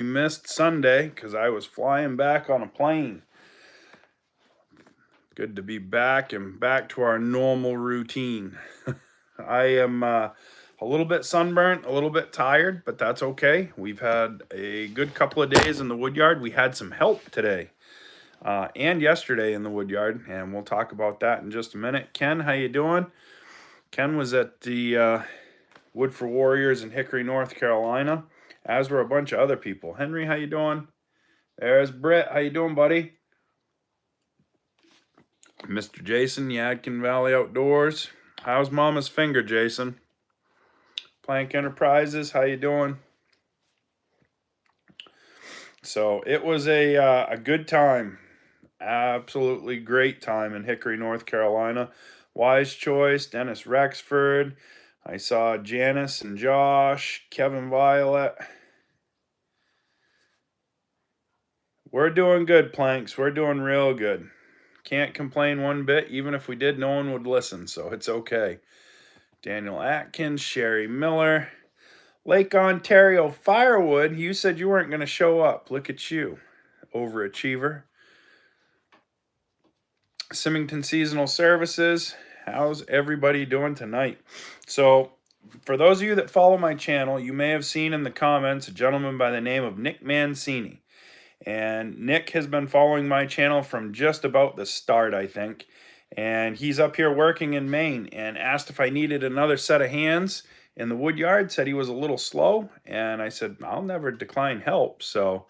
missed Sunday because I was flying back on a plane. Good to be back and back to our normal routine. I am a little bit sunburnt, a little bit tired, but that's okay. We've had a good couple of days in the Woodyard. We had some help today and yesterday in the Woodyard, and we'll talk about that in just a minute. Ken, how you doing? Ken was at the Wood for Warriors in Hickory, North Carolina, as were a bunch of other people. Henry, how you doing? There's Britt. How you doing, buddy? Mr. Jason, Yadkin Valley Outdoors. How's Mama's finger, Jason? Plank Enterprises, how you doing? So it was a good time. Absolutely great time in Hickory, North Carolina. Wise Choice, Dennis Rexford. I saw Janice and Josh, Kevin Violet. We're doing good, Planks. We're doing real good. Can't complain one bit. Even if we did, no one would listen, so it's okay. Daniel Atkins, Sherry Miller. Lake Ontario Firewood, you said you weren't going to show up. Look at you, overachiever. Symington Seasonal Services, how's everybody doing tonight? So, for those of you that follow my channel, you may have seen in the comments a gentleman by the name of Nick Mancini. And Nick has been following my channel from just about the start, I think. And he's up here working in Maine and asked if I needed another set of hands in the Woodyard, said he was a little slow. And I said, I'll never decline help. So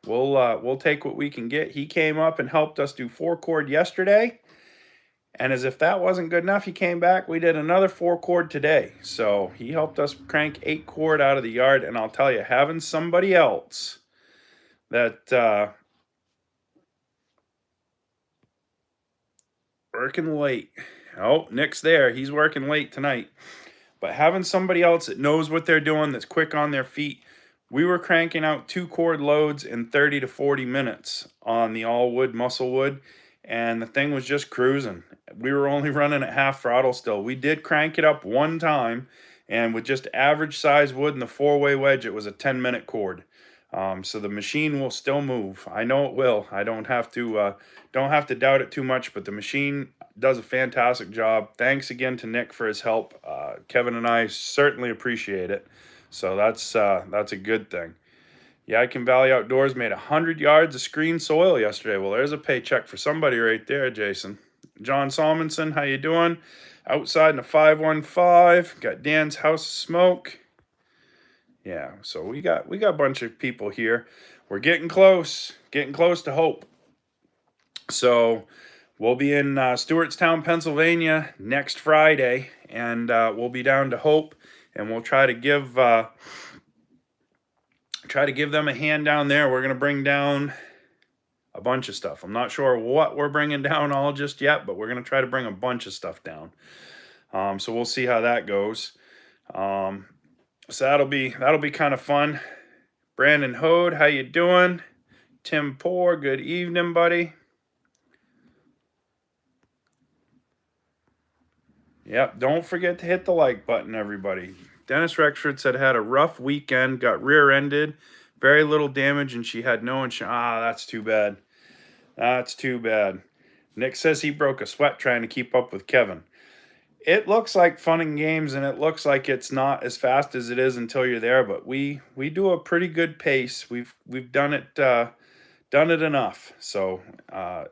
we'll take what we can get. He came up and helped us do 4-cord yesterday. And as if that wasn't good enough, he came back. We did another 4-cord today. So he helped us crank 8-cord out of the yard. And I'll tell you, having somebody else that working late. Oh, Nick's there. He's working late tonight. But having somebody else that knows what they're doing, that's quick on their feet, we were cranking out 2-cord loads in 30 to 40 minutes on the all-wood muscle wood, and the thing was just cruising. We were only running at half throttle still. We did crank it up one time, and with just average size wood and the 4-way wedge, it was a 10-minute cord. So the machine will still move. I know it will. I don't have to doubt it too much, but the machine does a fantastic job. Thanks again to Nick for his help. Kevin and I certainly appreciate it. So that's a good thing. Yadkin Valley Outdoors made 100 yards of screen soil yesterday. Well, there's a paycheck for somebody right there, Jason. John Salmonson, how you doing? Outside in a 515. Got Dan's House of Smoke. Yeah, so we got a bunch of people here. We're getting close to Hope. So we'll be in Stewartstown, Pennsylvania next Friday, and we'll be down to Hope, and we'll try to give them a hand down there. We're gonna bring down a bunch of stuff. I'm not sure what we're bringing down all just yet, but we're gonna try to bring a bunch of stuff down. So we'll see how that goes. So that'll be kind of fun. Brandon Hode, how you doing? Tim Poor, good evening, buddy. Yep, don't forget to hit the like button, everybody. Dennis Rexford said had a rough weekend, got rear-ended, very little damage, and she had no insurance. Ah, that's too bad. That's too bad. Nick says he broke a sweat trying to keep up with Kevin. It looks like fun and games, and it looks like it's not as fast as it is until you're there. But we do a pretty good pace. We've done it enough. So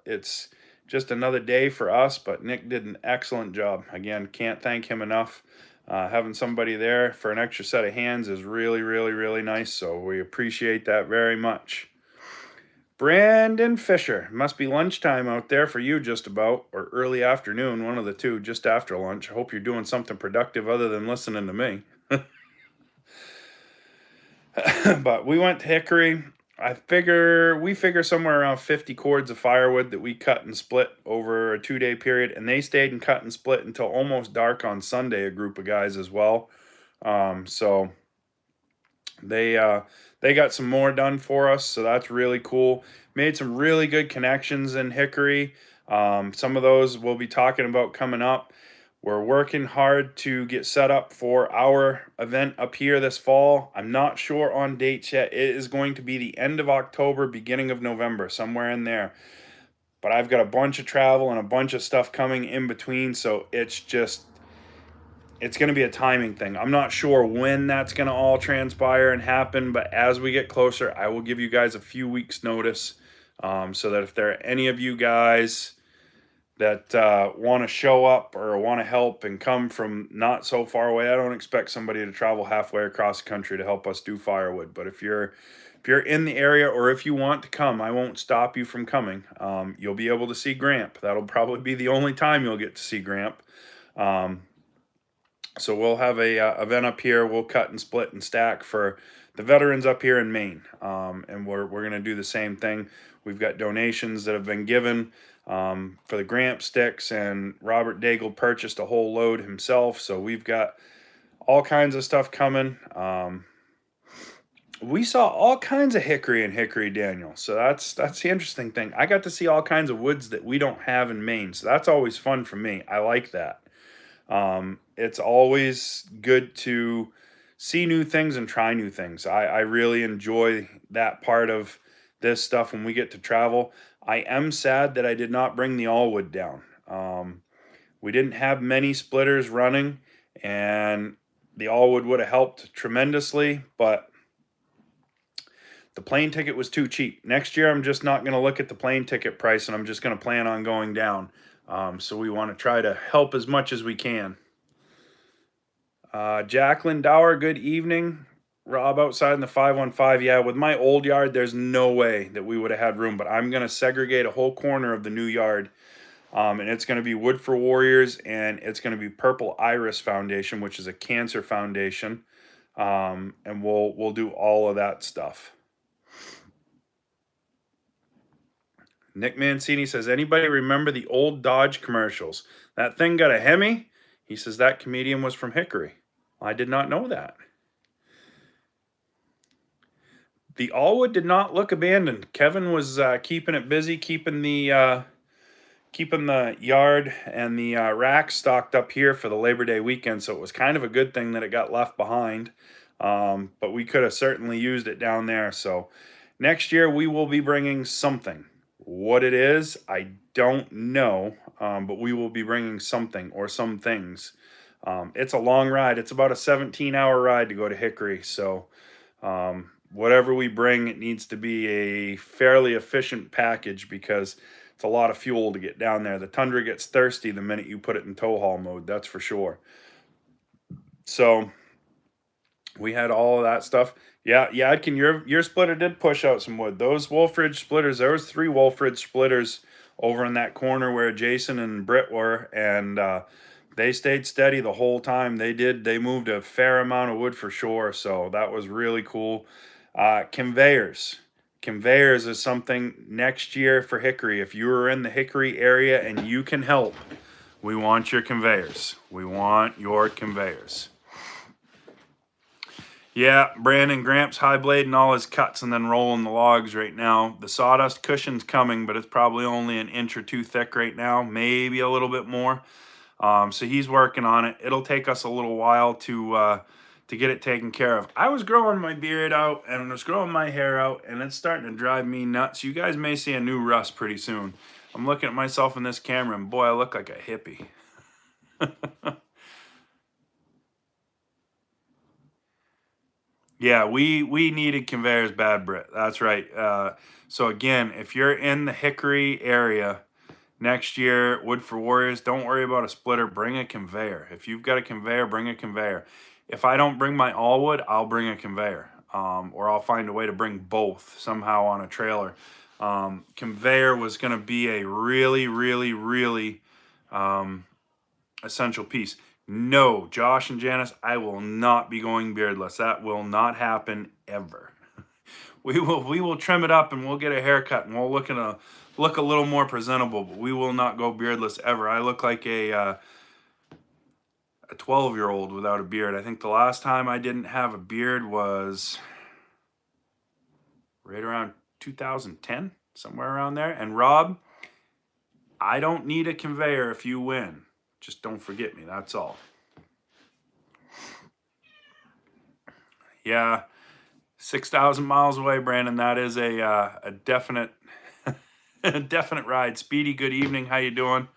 it's just another day for us. But Nick did an excellent job. Again, can't thank him enough. Having somebody there for an extra set of hands is really, really, really nice. So we appreciate that very much. Brandon Fisher, must be lunchtime out there for you just about, or early afternoon, one of the two, just after lunch. I hope you're doing something productive other than listening to me. But we went to Hickory. We figure somewhere around 50 cords of firewood that we cut and split over a 2-day period, and they stayed and cut and split until almost dark on Sunday, a group of guys as well. So they got some more done for us, so that's really cool. Made some really good connections in Hickory. Some of those we'll be talking about coming up. We're working hard to get set up for our event up here this fall. I'm not sure on dates yet. It is going to be the end of October, beginning of November, somewhere in there. But I've got a bunch of travel and a bunch of stuff coming in between, so it's going to be a timing thing. I'm not sure when that's going to all transpire and happen, but as we get closer, I will give you guys a few weeks notice, so that if there are any of you guys that want to show up or want to help and come from not so far away, I don't expect somebody to travel halfway across the country to help us do Firewood. But if you're in the area, or if you want to come, I won't stop you from coming. You'll be able to see Gramp. That'll probably be the only time you'll get to see Gramp. So we'll have a event up here. We'll cut and split and stack for the veterans up here in Maine, and we're going to do the same thing. We've got donations that have been given for the Gramp sticks, and Robert Daigle purchased a whole load himself. So we've got all kinds of stuff coming. We saw all kinds of hickory in Hickory, Daniel. So that's the interesting thing. I got to see all kinds of woods that we don't have in Maine. So that's always fun for me. I like that. It's always good to see new things and try new things. I really enjoy that part of this stuff when we get to travel. I am sad that I did not bring the all-wood down. We didn't have many splitters running, and the all-wood would have helped tremendously, but the plane ticket was too cheap. Next year, I'm just not going to look at the plane ticket price, and I'm just going to plan on going down. So we want to try to help as much as we can. Jacqueline Dower, good evening. Rob outside in the 515. Yeah, with my old yard, there's no way that we would have had room, but I'm going to segregate a whole corner of the new yard. And it's going to be Wood for Warriors, and it's going to be Purple Iris Foundation, which is a cancer foundation. And we'll do all of that stuff. Nick Mancini says, anybody remember the old Dodge commercials? That thing got a Hemi? He says that comedian was from Hickory. I did not know that. The Allwood did not look abandoned. Kevin was keeping it busy, keeping the yard and the rack stocked up here for the Labor Day weekend, so it was kind of a good thing that it got left behind. But we could have certainly used it down there. So next year we will be bringing something. What it is, I don't know, but we will be bringing something or some things. It's a long ride. It's about a 17-hour ride to go to Hickory, so whatever we bring, it needs to be a fairly efficient package because it's a lot of fuel to get down there. The Tundra gets thirsty the minute you put it in tow haul mode, that's for sure. So we had all of that stuff. Yeah, Yadkin, your splitter did push out some wood. Those Wolfridge splitters, there was 3 Wolfridge splitters over in that corner where Jason and Britt were, and they stayed steady the whole time. They moved a fair amount of wood for sure, so that was really cool. Conveyors is something next year for Hickory. If you are in the Hickory area and you can help, we want your conveyors. We want your conveyors. Yeah, Brandon Gramps high blade and all his cuts and then rolling the logs right now. The sawdust cushion's coming, but it's probably only an inch or 2 thick right now, maybe a little bit more. So he's working on it. It'll take us a little while to get it taken care of. I was growing my beard out and I was growing my hair out, and it's starting to drive me nuts. You guys may see a new Russ pretty soon. I'm looking at myself in this camera, and boy, I look like a hippie. Yeah, we needed conveyors bad, Britt. That's right. So again, if you're in the Hickory area next year, Wood for Warriors, don't worry about a splitter. Bring a conveyor. If you've got a conveyor, bring a conveyor. If I don't bring my all-wood, I'll bring a conveyor. Or I'll find a way to bring both somehow on a trailer. Conveyor was going to be a really, really, really essential piece. No, Josh and Janice, I will not be going beardless. That will not happen ever. We will trim it up and we'll get a haircut and we'll look a little more presentable, but we will not go beardless ever. I look like a 12-year-old without a beard. I think the last time I didn't have a beard was right around 2010, somewhere around there. And Rob, I don't need a conveyor if you win. Just don't forget me, that's all. Yeah, 6,000 miles away, Brandon. That is a definite a definite ride. Speedy, good evening. How you doing?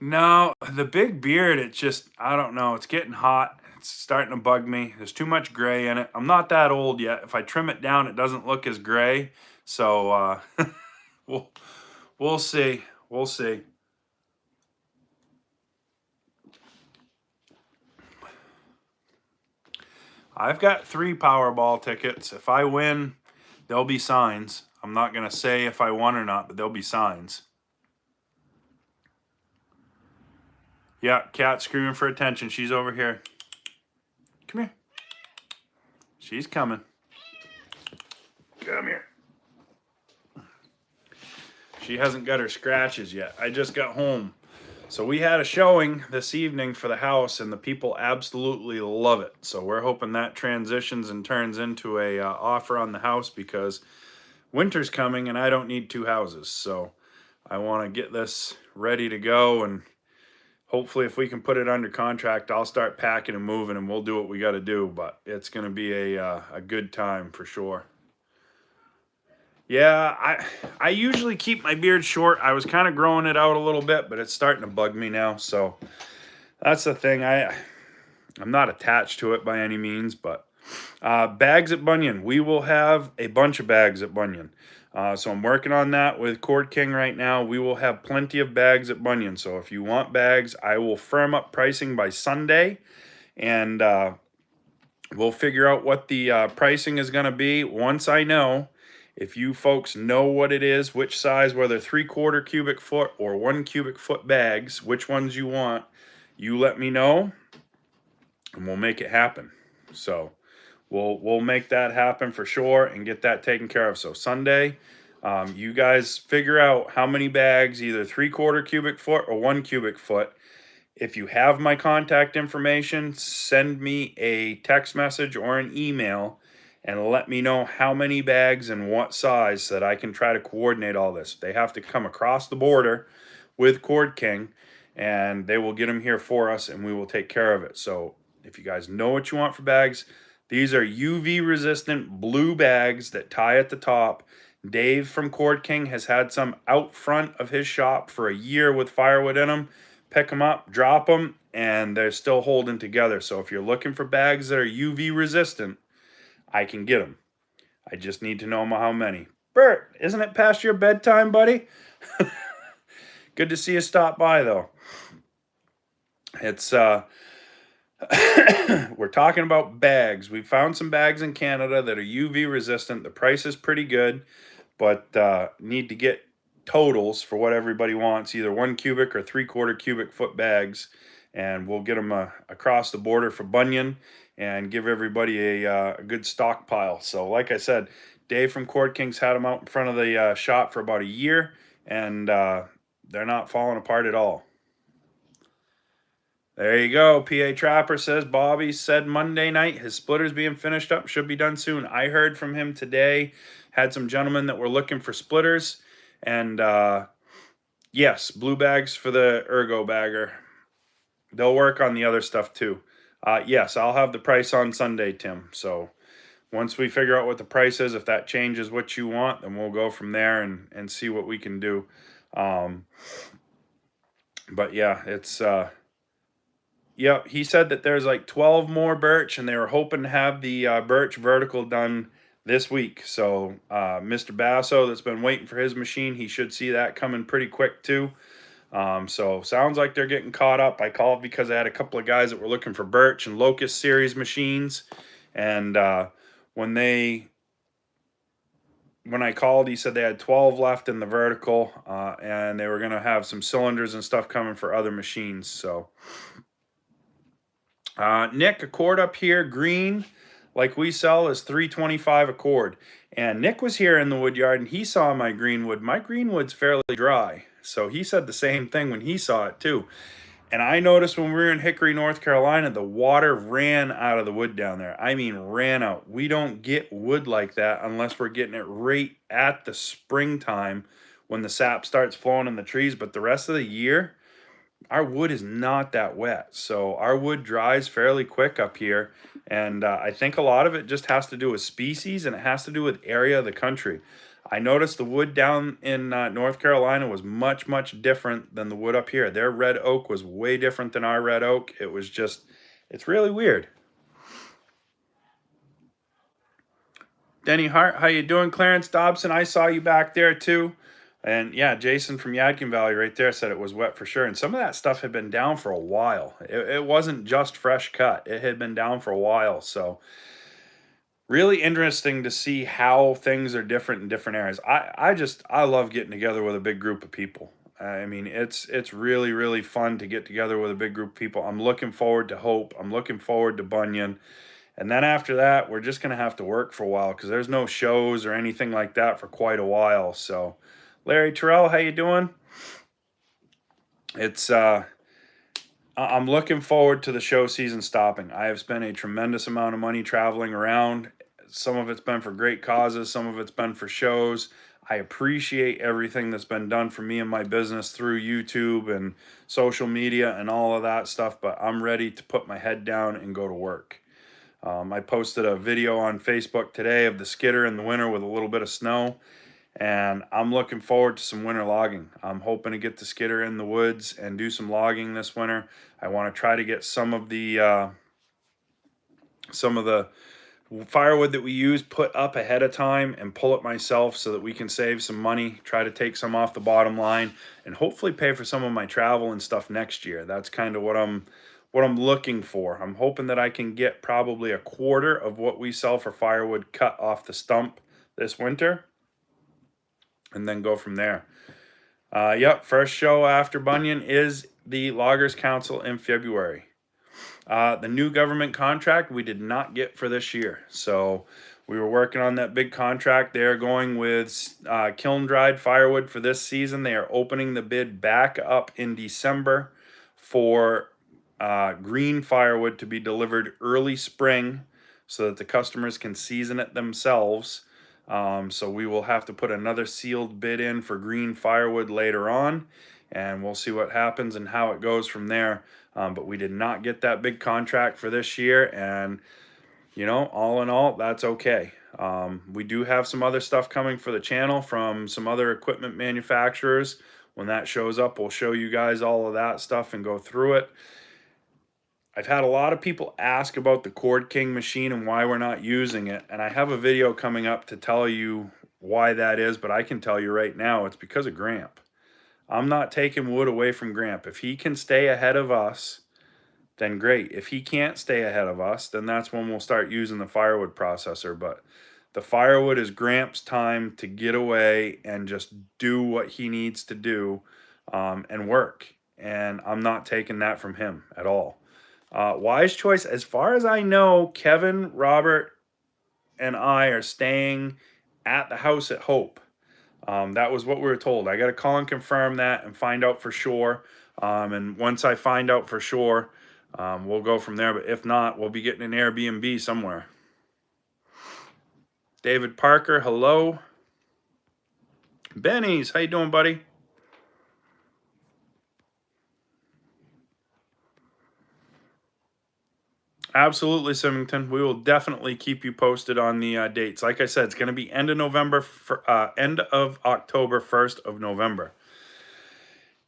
No, the big beard, it's just, I don't know. It's getting hot. It's starting to bug me. There's too much gray in it. I'm not that old yet. If I trim it down, it doesn't look as gray. So we'll see. We'll see. I've got 3 Powerball tickets. If I win, there'll be signs. I'm not going to say if I won or not, but there'll be signs. Yeah, cat screaming for attention. She's over here. Come here. She's coming. Come here. She hasn't got her scratches yet. I just got home. So we had a showing this evening for the house, and the people absolutely love it. So we're hoping that transitions and turns into a offer on the house, because winter's coming and I don't need 2 houses. So I want to get this ready to go, and hopefully if we can put it under contract, I'll start packing and moving, and we'll do what we got to do. But it's going to be a good time for sure. Yeah, I usually keep my beard short. I was kind of growing it out a little bit, but it's starting to bug me now. So that's the thing. I'm not attached to it by any means, but bags at Bunyan. We will have a bunch of bags at Bunyan. So I'm working on that with Cord King right now. We will have plenty of bags at Bunyan. So if you want bags, I will firm up pricing by Sunday, and we'll figure out what the pricing is going to be once I know. If you folks know what it is, which size, whether 3/4 cubic foot or 1 cubic foot bags, which ones you want, you let me know, and we'll make it happen. So we'll make that happen for sure and get that taken care of. So Sunday, you guys figure out how many bags, either 3/4 cubic foot or 1 cubic foot. If you have my contact information, send me a text message or an email and let me know how many bags and what size, so that I can try to coordinate all this. They have to come across the border with Cord King, and they will get them here for us, and we will take care of it. So if you guys know what you want for bags, these are UV resistant blue bags that tie at the top. Dave from Cord King has had some out front of his shop for a year with Firewood in them. Pick them up, drop them, and they're still holding together. So if you're looking for bags that are UV resistant, I can get them. I just need to know how many. Bert, isn't it past your bedtime, buddy? Good to see you stop by, though. It's we're talking about bags. We found some bags in Canada that are UV resistant. The price is pretty good, but need to get totals for what everybody wants, either 1 cubic or 3/4 cubic foot bags, and we'll get them across the border for Bunyan and give everybody a good stockpile. So like I said, Dave from Cord King's had them out in front of the shop for about a year, and they're not falling apart at all. There you go. PA Trapper says Bobby said Monday night his splitter's being finished up, should be done soon. I heard from him today. Had some gentlemen that were looking for splitters, and yes, blue bags for the ergo bagger. They'll work on the other stuff too. Yes, I'll have the price on Sunday, Tim. So once we figure out what the price is, if that changes what you want, then we'll go from there and see what we can do. But yeah, it's yep, he said that there's like 12 more birch, and they were hoping to have the birch vertical done this week. So Mr. Basso, that's been waiting for his machine, he should see that coming pretty quick too. So sounds like they're getting caught up. I called because I had a couple of guys that were looking for birch and locust series machines, and when I called, he said they had 12 left in the vertical, and they were going to have some cylinders and stuff coming for other machines. So Nick, a cord up here, green, like we sell, is $3.25 a cord. And Nick was here in the wood yard, and he saw my greenwood. My greenwood's fairly dry, so he said the same thing when he saw it too. And I noticed when we were in Hickory, North Carolina, the water ran out of the wood down there. I mean, ran out. We don't get wood like that unless we're getting it right at the springtime when the sap starts flowing in the trees. But the rest of the year, our wood is not that wet. So our wood dries fairly quick up here. And I think a lot of it just has to do with species, and it has to do with area of the country. I noticed the wood down in North Carolina was much, much different than the wood up here. Their red oak was way different than our red oak. It was just, it's really weird. Denny Hart, how you doing? Clarence Dobson, I saw you back there too. And yeah, Jason from Yadkin Valley right there said it was wet for sure. And some of that stuff had been down for a while. It wasn't just fresh cut. It had been down for a while. So really interesting to see how things are different in different areas. I love getting together with a big group of people. I mean, it's really, really fun to get together with a big group of people. I'm looking forward to Hope. I'm looking forward to Bunyan. And then after that, we're just going to have to work for a while because there's no shows or anything like that for quite a while. So Larry Terrell, how you doing? It's I'm looking forward to the show season stopping. I have spent a tremendous amount of money traveling around. Some of it's been for great causes, some of it's been for shows. I appreciate everything that's been done for me and my business through YouTube and social media and all of that stuff, but I'm ready to put my head down and go to work. I posted a video on Facebook today of the skidder in the winter with a little bit of snow, and I'm looking forward to some winter logging. I'm hoping to get the skidder in the woods and do some logging this winter. I want to try to get some of the firewood that we use put up ahead of time and pull it myself so that we can save some money, try to take some off the bottom line, and hopefully pay for some of my travel and stuff next year. That's kind of what I'm looking for. I'm hoping that I can get probably a quarter of what we sell for firewood cut off the stump this winter and then go from there. Yep, first show after Bunyan is the Loggers Council in February. The new government contract we did not get for this year. So we were working on that big contract. They are going with kiln-dried firewood for this season. They are opening the bid back up in December for green firewood to be delivered early spring so that the customers can season it themselves. So we will have to put another sealed bid in for green firewood later on, and we'll see what happens and how it goes from there. But we did not get that big contract for this year, and you know, all in all, that's okay. We do have some other stuff coming for the channel from some other equipment manufacturers. When that shows up, we'll show you guys all of that stuff and go through it. I've had a lot of people ask about the Cord King machine and why we're not using it, and I have a video coming up to tell you why that is, but I can tell you right now it's because of Gramp. I'm not taking wood away from Gramp. If he can stay ahead of us, then great. If he can't stay ahead of us, then that's when we'll start using the firewood processor. But the firewood is Gramp's time to get away and just do what he needs to do and work. And I'm not taking that from him at all. Wise choice. As far as I know, Kevin, Robert, and I are staying at the house at Hope. That was what we were told. I got to call and confirm that and find out for sure. And once I find out for sure, we'll go from there. But if not, we'll be getting an Airbnb somewhere. David Parker, hello. Benny's, how you doing, buddy? Absolutely, Symington. We will definitely keep you posted on the dates. Like I said, it's going to be end of November, end of October, 1st of November.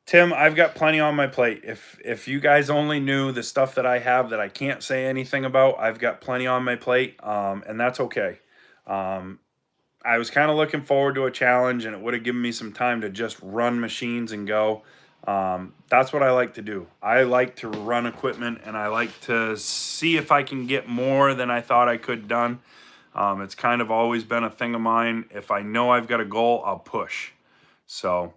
Tim, I've got plenty on my plate. If you guys only knew the stuff that I have that I can't say anything about, I've got plenty on my plate, and that's okay. I was kind of looking forward to a challenge, and it would have given me some time to just run machines and go. That's what I like to do. I like to run equipment, and I like to see if I can get more than I thought I could done. It's kind of always been a thing of mine. If I know I've got a goal, I'll push. So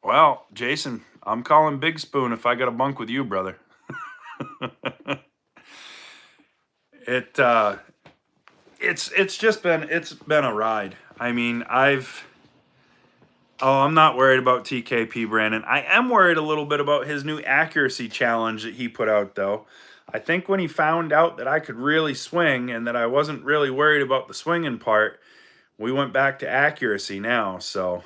well, Jason, I'm calling Big Spoon if I got a bunk with you, brother. It's been a ride. I mean, I'm not worried about TKP Brandon. I am worried a little bit about his new accuracy challenge that he put out though. I think when he found out that I could really swing and that I wasn't really worried about the swinging part, we went back to accuracy now. So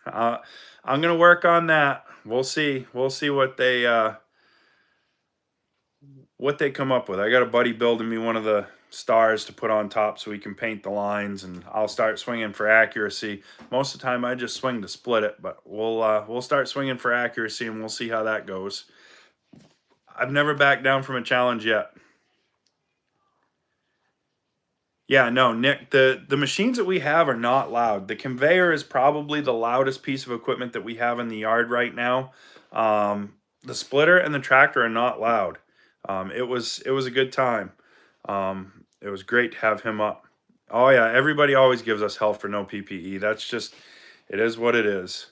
uh, I'm gonna work on that. We'll see. We'll see what they come up with. I got a buddy building me one of the stars to put on top so we can paint the lines, and I'll start swinging for accuracy. Most of the time I just swing to split it, but we'll start swinging for accuracy and we'll see how that goes. I've never backed down from a challenge yet. Yeah, no, Nick, the machines that we have are not loud. The conveyor is probably the loudest piece of equipment that we have in the yard right now. The splitter and the tractor are not loud. It was a good time. It was great to have him up. Oh yeah, everybody always gives us hell for no PPE. That's just, it is what it is.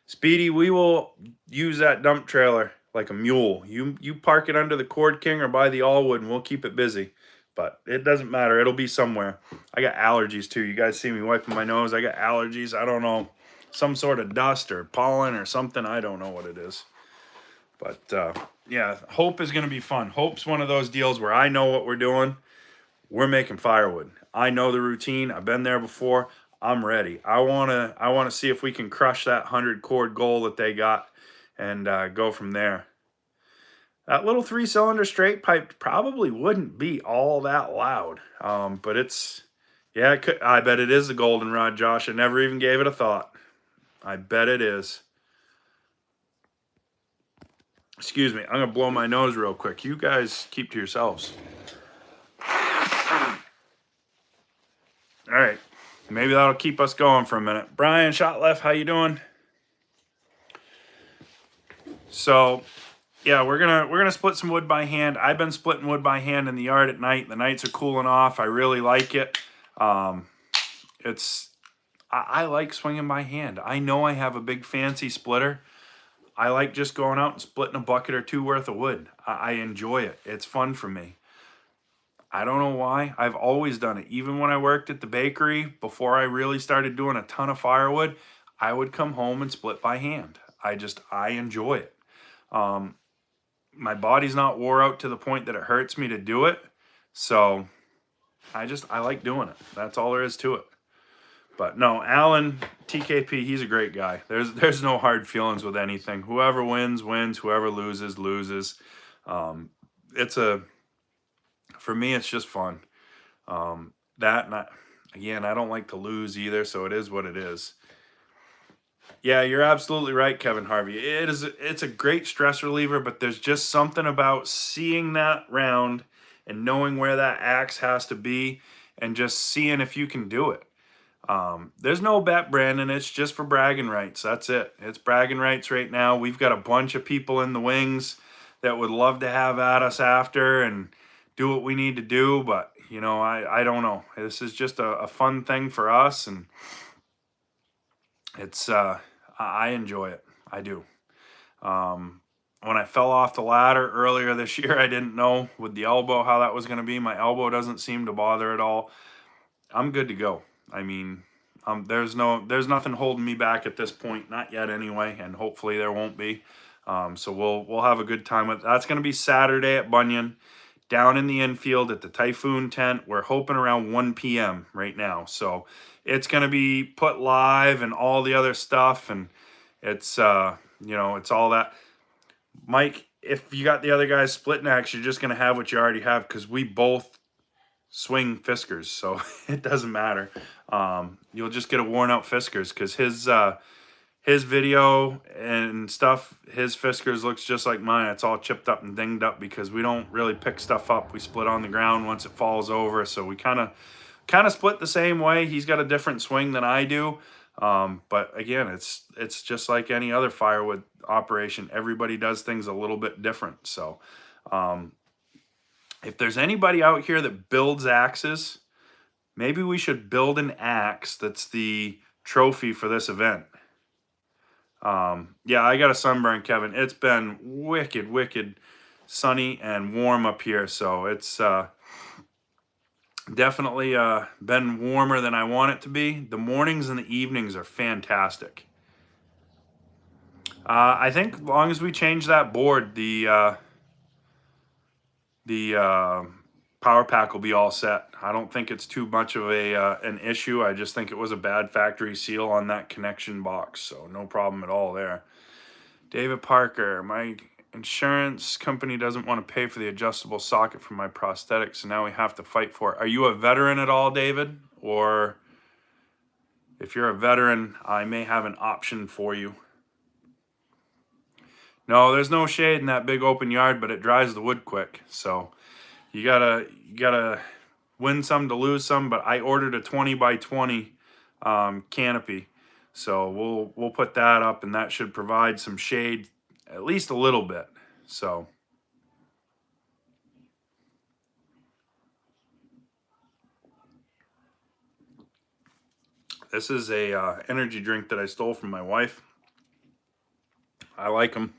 Speedy, we will use that dump trailer like a mule. You park it under the Cord King or by the Allwood and we'll keep it busy. But it doesn't matter. It'll be somewhere. I got allergies too. You guys see me wiping my nose. I got allergies. I don't know. Some sort of dust or pollen or something. I don't know what it is. But yeah, Hope is going to be fun. Hope's one of those deals where I know what we're doing. We're making firewood. I know the routine. I've been there before. I'm ready. I wanna see if we can crush that 100 cord goal that they got and go from there. That little 3-cylinder straight pipe probably wouldn't be all that loud, but it's, yeah, it could. I bet it is the goldenrod, Josh. I never even gave it a thought. I bet it is. Excuse me. I'm gonna blow my nose real quick. You guys keep to yourselves. All right, maybe that'll keep us going for a minute. Brian, shot left, how you doing? So, yeah, we're gonna split some wood by hand. I've been splitting wood by hand in the yard at night. The nights are cooling off. I really like it. I like swinging by hand. I know I have a big fancy splitter. I like just going out and splitting a bucket or two worth of wood. I enjoy it. It's fun for me. I don't know why. I've always done it. Even when I worked at the bakery, before I really started doing a ton of firewood, I would come home and split by hand. I enjoy it. My body's not wore out to the point that it hurts me to do it. So I like doing it. That's all there is to it. But no, Alan, TKP, he's a great guy. There's no hard feelings with anything. Whoever wins, wins. Whoever loses, loses. For me, it's just fun. Again, I don't like to lose either, so it is what it is. Yeah, you're absolutely right, Kevin Harvey. It's a great stress reliever, but there's just something about seeing that round and knowing where that axe has to be and just seeing if you can do it. There's no bet, Brandon. It's just for bragging rights. That's it. It's bragging rights right now. We've got a bunch of people in the wings that would love to have at us after and do what we need to do, but you know, I don't know. This is just a fun thing for us, and it's I enjoy it. I do. When I fell off the ladder earlier this year, I didn't know with the elbow how that was going to be. My elbow doesn't seem to bother at all. I'm good to go. I mean, there's nothing holding me back at this point, not yet anyway, and hopefully there won't be. So we'll have a good time with. That's going to be Saturday at Bunyan, down in the infield at the Typhoon tent. We're hoping around 1 p.m. right now. So it's going to be put live and all the other stuff, and it's it's all that. Mike, if you got the other guys splitting axe, you're just going to have what you already have because we both swing Fiskars, so it doesn't matter. You'll just get a worn out Fiskars because his video and stuff, his Fiskars looks just like mine. It's all chipped up and dinged up because we don't really pick stuff up. We split on the ground once it falls over, so we kind of split the same way. He's got a different swing than I do. But again, it's just like any other firewood operation. Everybody does things a little bit different. So if there's anybody out here that builds axes, maybe we should build an axe that's the trophy for this event. Yeah, I got a sunburn, Kevin. It's been wicked sunny and warm up here, so it's definitely been warmer than I want it to be. The mornings and the evenings are fantastic. I think as long as we change that board, the power pack will be all set. I don't think it's too much of an issue. I just think it was a bad factory seal on that connection box, so no problem at all there. David Parker, my insurance company doesn't want to pay for the adjustable socket for my prosthetic, so now we have to fight for it. Are you a veteran at all, David? Or if you're a veteran, I may have an option for you. No, there's no shade in that big open yard, but it dries the wood quick. So you gotta win some to lose some. But I ordered a 20 by 20 canopy, so we'll put that up, and that should provide some shade, at least a little bit. So. This is a energy drink that I stole from my wife. I like them.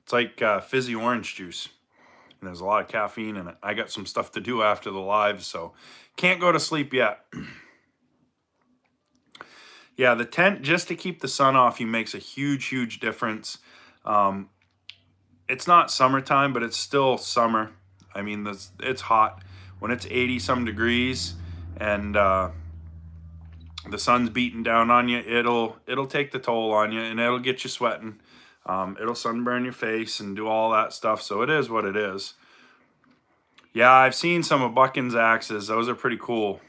It's like fizzy orange juice, and there's a lot of caffeine in it. I got some stuff to do after the live, so can't go to sleep yet. Yeah, the tent, just to keep the sun off you, makes a huge difference. It's not summertime, but it's still summer. I mean, it's hot. When it's 80 some degrees and the sun's beating down on you, it'll take the toll on you, and it'll get you sweating. It'll sunburn your face and do all that stuff. So it is what it is. Yeah, I've seen some of Buckin's axes. Those are pretty cool.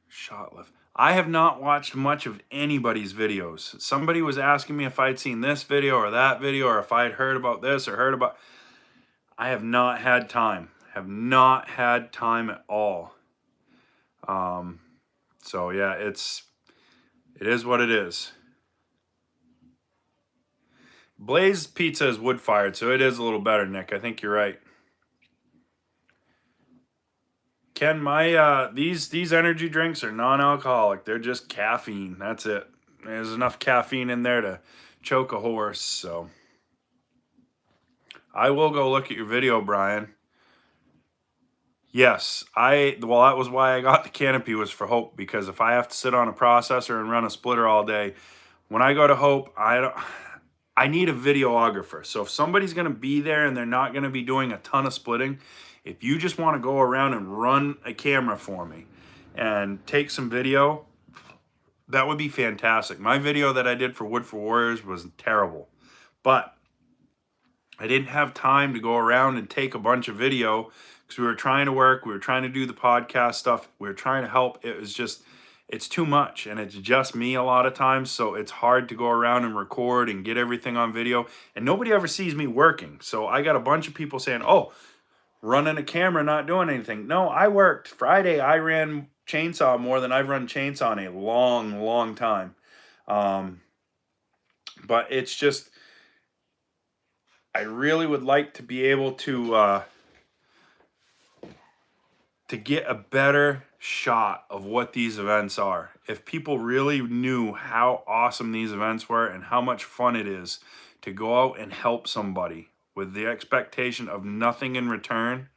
Shot lift. I have not watched much of anybody's videos. Somebody was asking me if I'd seen this video or that video, or if I'd heard about this or heard about. I have not had time. Have not had time at all. So yeah, it is what it is. Blaze Pizza is wood fired, so it is a little better, Nick. I think you're right. Ken, my these energy drinks are non-alcoholic. They're just caffeine. That's it. There's enough caffeine in there to choke a horse. So I will go look at your video, Brian. Yes, well, that was why I got the canopy, was for Hope, because if I have to sit on a processor and run a splitter all day, when I go to Hope, I need a videographer. So if somebody's going to be there and they're not going to be doing a ton of splitting, if you just want to go around and run a camera for me and take some video, that would be fantastic. My video that I did for Wood for Warriors was terrible, but I didn't have time to go around and take a bunch of video because we were trying to work. We were trying to do the podcast stuff. We were trying to help. It was just, it's too much, and it's just me a lot of times, so it's hard to go around and record and get everything on video, and nobody ever sees me working. So I got a bunch of people saying, oh, running a camera, not doing anything. No, I worked. Friday, I ran chainsaw more than I've run chainsaw in a long time. But it's just, I really would like to be able to get a better shot of what these events are. If people really knew how awesome these events were and how much fun it is to go out and help somebody with the expectation of nothing in return,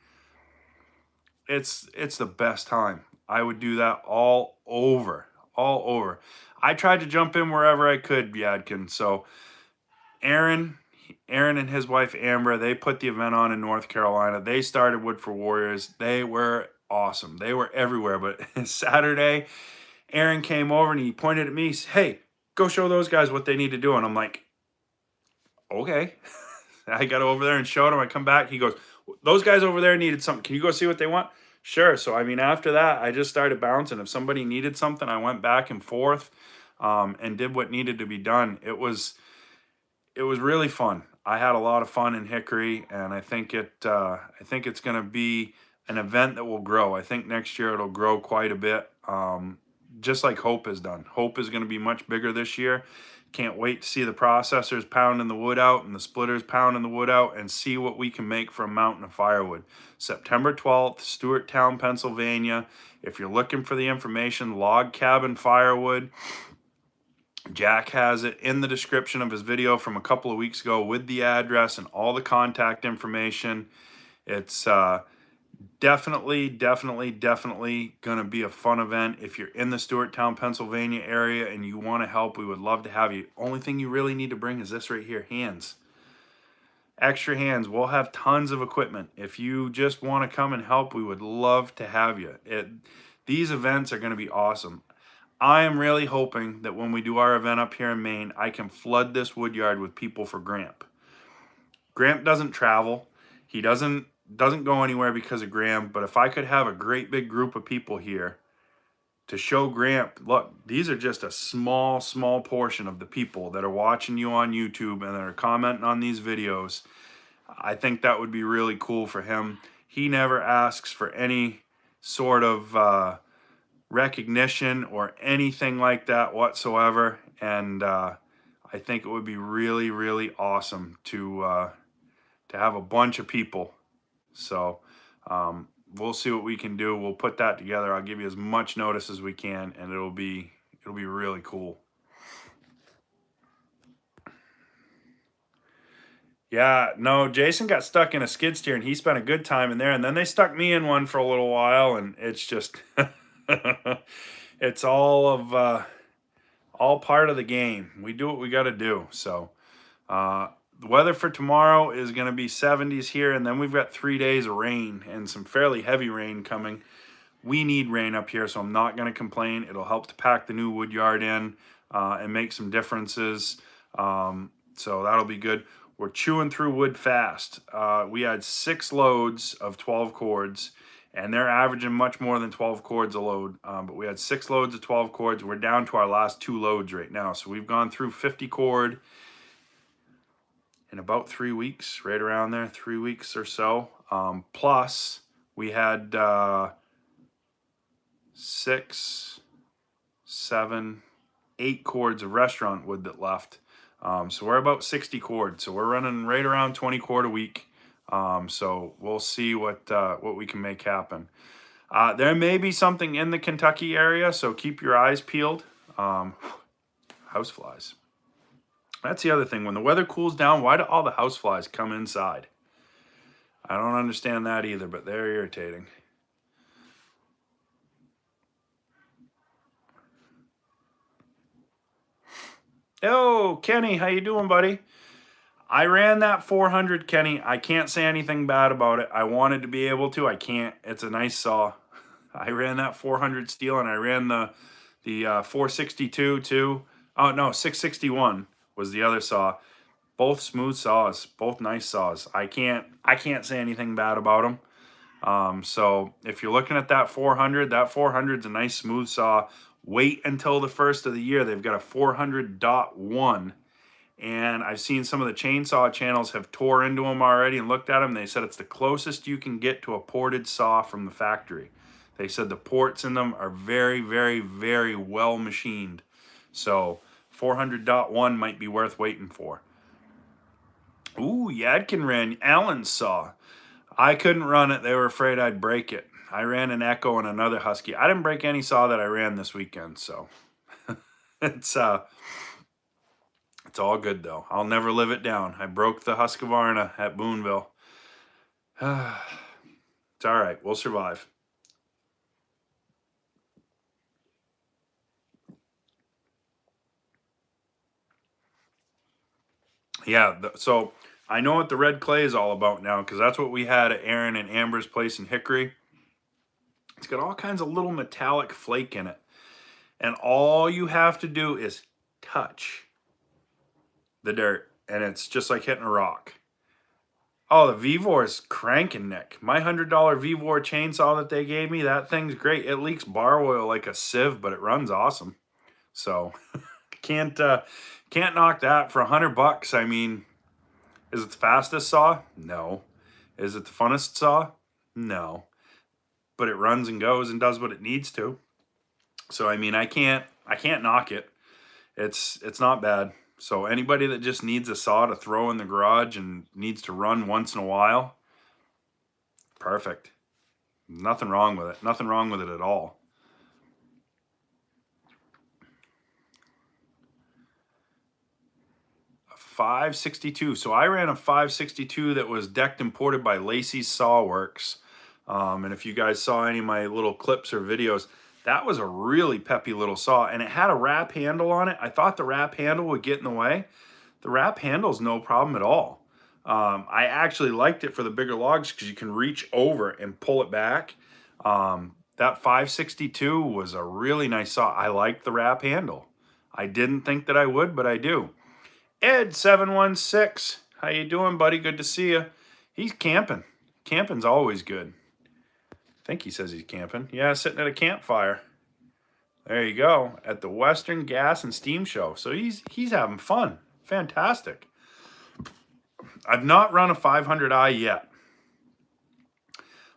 it's the best time. I would do that all over. I tried to jump in wherever I could, Yadkin. So Aaron and his wife Amber, they put the event on in North Carolina. They started Wood for Warriors. They were awesome. They were everywhere. But Saturday, Aaron came over and he pointed at me, hey, go show those guys what they need to do. And I'm like, okay. I got over there and showed him. I come back. He goes, those guys over there needed something. Can you go see what they want? Sure. So, I mean, after that, I just started bouncing. If somebody needed something, I went back and forth and did what needed to be done. It was really fun. I had a lot of fun in Hickory, and I think it's going to be an event that will grow. I think next year it'll grow quite a bit, just like Hope has done. Hope is going to be much bigger this year. Can't wait to see the processors pounding the wood out and the splitters pounding the wood out and see what we can make for a mountain of firewood. September 12th, Stewarttown, Pennsylvania. If you're looking for the information, Log Cabin Firewood. Jack has it in the description of his video from a couple of weeks ago with the address and all the contact information. It's definitely going to be a fun event. If you're in the Stewarttown, Pennsylvania area and you want to help, we would love to have you. Only thing you really need to bring is this right here, hands. extra hands. We'll have tons of equipment. If you just want to come and help, we would love to have you. These events are going to be awesome. I am really hoping that when we do our event up here in Maine, I can flood this Woodyard with people for Gramp. Gramp doesn't travel. He doesn't go anywhere because of Gramp, but if I could have a great big group of people here to show Gramp, look, these are just a small portion of the people that are watching you on YouTube and that are commenting on these videos. I think that would be really cool for him. He never asks for any sort of recognition or anything like that whatsoever, and I think it would be really awesome to have a bunch of people. So we'll see what we can do. We'll put that together. I'll give you as much notice as we can, and it'll be really cool. Yeah, no, Jason got stuck in a skid steer and he spent a good time in there, and then they stuck me in one for a little while, and it's just it's all part of the game. We do what we got to do. So the weather for tomorrow is going to be 70s here, and then we've got 3 days of rain and some fairly heavy rain coming. We need rain up here, so I'm not going to complain. It'll help to pack the new Woodyard in and make some differences. So that'll be good. We're chewing through wood fast. We had 6 loads of 12 cords, and they're averaging much more than 12 cords a load. But we had 6 loads of 12 cords. We're down to our last 2 loads right now. So we've gone through 50 cord in about 3 weeks, right around there, 3 weeks or so. Plus, we had 6, 7, 8 cords of restaurant wood that left. So we're about 60 cord. So we're running right around 20 cord a week. So we'll see what we can make happen. There may be something in the Kentucky area, so keep your eyes peeled. Houseflies. That's the other thing. When the weather cools down, why do all the houseflies come inside? I don't understand that either, but they're irritating. Oh, Kenny, how you doing, buddy? I ran that 400, Kenny. I can't say anything bad about it. I wanted to be able to. I can't. It's a nice saw. I ran that 400 steel, and I ran the 462 too. Oh, no, 661 was the other saw. Both smooth saws, both nice saws. I can't say anything bad about them. So if you're looking at that 400's a nice smooth saw. Wait until the first of the year. They've got a 400.1, and I've seen some of the chainsaw channels have tore into them already and looked at them. They said it's the closest you can get to a ported saw from the factory. They said the ports in them are very well machined. So 400.1 might be worth waiting for. Ooh, Yadkin ran Allen's saw. I couldn't run it. They were afraid I'd break it. I ran an Echo and another Husky. I didn't break any saw that I ran this weekend, so it's all good though. I'll never live it down. I broke the Husqvarna at Boonville. It's all right. We'll survive. Yeah, so I know what the red clay is all about now, because that's what we had at Aaron and Amber's place in Hickory. It's got all kinds of little metallic flake in it. And all you have to do is touch the dirt, and it's just like hitting a rock. Oh, the Vevor is cranking, Nick. My $100 Vevor chainsaw that they gave me, that thing's great. It leaks bar oil like a sieve, but it runs awesome. So can't knock that for $100. I mean, is it the fastest saw? No. Is it the funnest saw? No. But it runs and goes and does what it needs to. So I mean, I can't knock it. It's not bad. So anybody that just needs a saw to throw in the garage and needs to run once in a while, perfect. Nothing wrong with it. Nothing wrong with it at all. A 562. So I ran a 562 that was decked and ported by Lacey's Sawworks. And if you guys saw any of my little clips or videos, that was a really peppy little saw, and it had a wrap handle on it. I thought the wrap handle would get in the way. The wrap handle's no problem at all. I actually liked it for the bigger logs because you can reach over and pull it back. That 562 was a really nice saw. I like the wrap handle. I didn't think that I would, but I do. Ed716, how you doing, buddy? Good to see you. He's camping. Camping's always good. I think he says he's camping. Yeah, sitting at a campfire. There you go, at the Western Gas and Steam Show. So he's having fun. Fantastic. I've not run a 500i yet.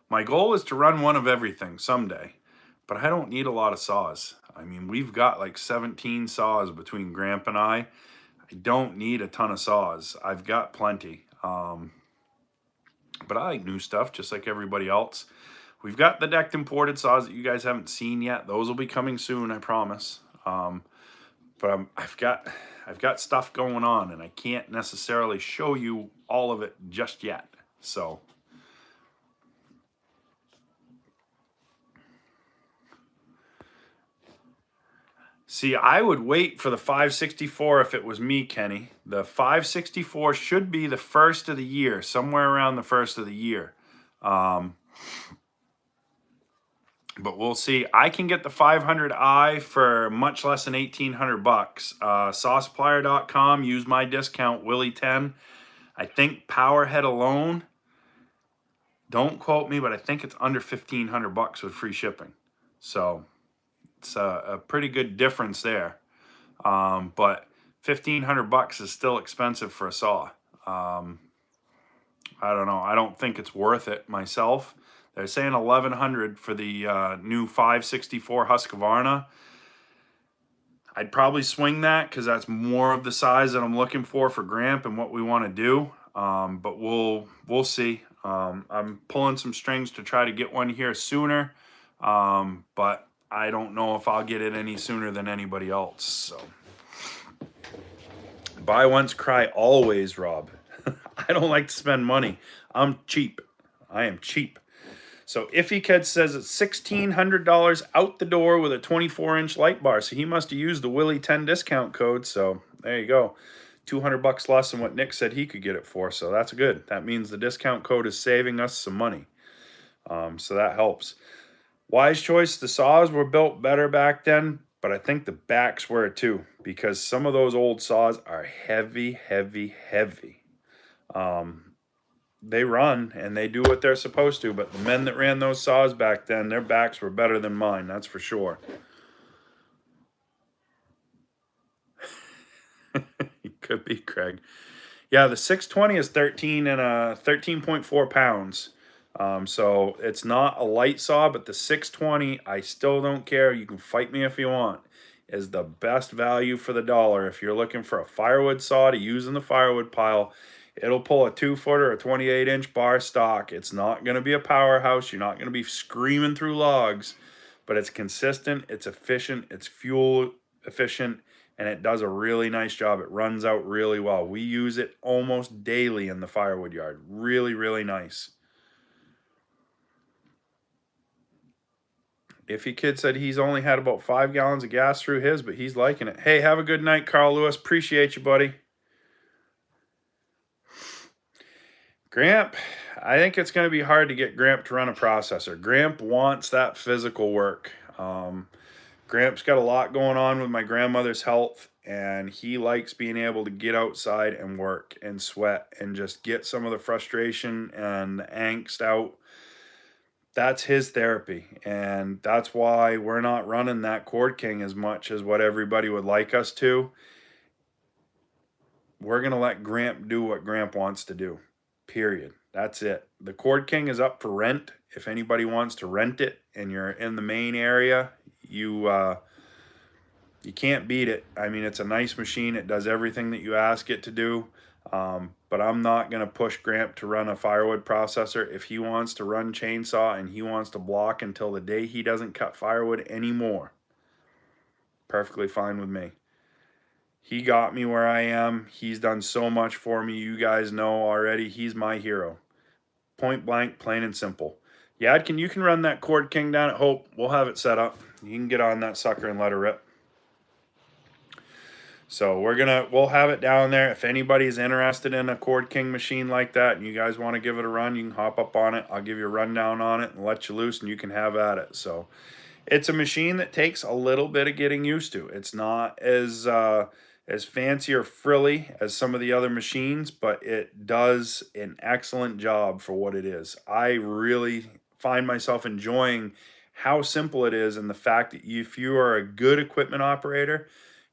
My goal is to run one of everything someday, but I don't need a lot of saws. I mean, we've got like 17 saws between Gramp and I. I don't need a ton of saws. I've got plenty. But I like new stuff just like everybody else. We've got the decked imported saws that you guys haven't seen yet. Those will be coming soon, I promise. But I've got stuff going on, and I can't necessarily show you all of it just yet. So see, I would wait for the 564 if it was me, Kenny. The 564 should be the first of the year, somewhere around the first of the year. But we'll see. I can get the 500i for much less than $1,800. Sawsupplier.com. Use my discount, Willey10. I think Powerhead alone, don't quote me, but I think it's under $1,500 with free shipping. So it's a pretty good difference there. But $1,500 is still expensive for a saw. I don't know. I don't think it's worth it myself. They're saying $1,100 for the new 564 Husqvarna. I'd probably swing that because that's more of the size that I'm looking for Gramp and what we want to do. But we'll see. I'm pulling some strings to try to get one here sooner. But I don't know if I'll get it any sooner than anybody else. So buy once, cry always, Rob. I don't like to spend money. I'm cheap. I am cheap. So Iffy Kid says it's $1,600 out the door with a 24-inch light bar. So he must have used the Willey 10 discount code. So there you go. $200 less than what Nick said he could get it for. So that's good. That means the discount code is saving us some money. So that helps. Wise choice. The saws were built better back then, but I think the backs were too, because some of those old saws are heavy, heavy, heavy. They run and they do what they're supposed to, but the men that ran those saws back then, their backs were better than mine, that's for sure. It could be, Craig. Yeah, the 620 is 13.4 pounds. So it's not a light saw, but the 620, I still don't care. You can fight me if you want, is the best value for the dollar. If you're looking for a firewood saw to use in the firewood pile, it'll pull a 2-foot or a 28-inch bar stock. It's not going to be a powerhouse. You're not going to be screaming through logs, but it's consistent, it's efficient, it's fuel efficient, and it does a really nice job. It runs out really well. We use it almost daily in the firewood yard. Really, really nice. Iffy Kid said he's only had about 5 gallons of gas through his, but he's liking it. Hey, have a good night, Carl Lewis. Appreciate you, buddy. Gramp, I think it's going to be hard to get Gramp to run a processor. Gramp wants that physical work. Gramp's got a lot going on with my grandmother's health, and he likes being able to get outside and work and sweat and just get some of the frustration and the angst out. That's his therapy, and that's why we're not running that Cord King as much as what everybody would like us to. We're going to let Gramp do what Gramp wants to do. Period. That's it. The Cord King is up for rent. If anybody wants to rent it and you're in the main area, you can't beat it. I mean, it's a nice machine. It does everything that you ask it to do. But I'm not going to push Gramp to run a firewood processor. If he wants to run chainsaw and he wants to block until the day he doesn't cut firewood anymore, perfectly fine with me. He got me where I am. He's done so much for me. You guys know already. He's my hero. Point blank, plain and simple. Yadkin, you can run that Cord King down at Hope. We'll have it set up. You can get on that sucker and let her rip. So we'll have it down there. If anybody's interested in a Cord King machine like that and you guys want to give it a run, you can hop up on it. I'll give you a rundown on it and let you loose and you can have at it. So it's a machine that takes a little bit of getting used to. It's not as fancy or frilly as some of the other machines, but it does an excellent job for what it is. I really find myself enjoying how simple it is and the fact that if you are a good equipment operator,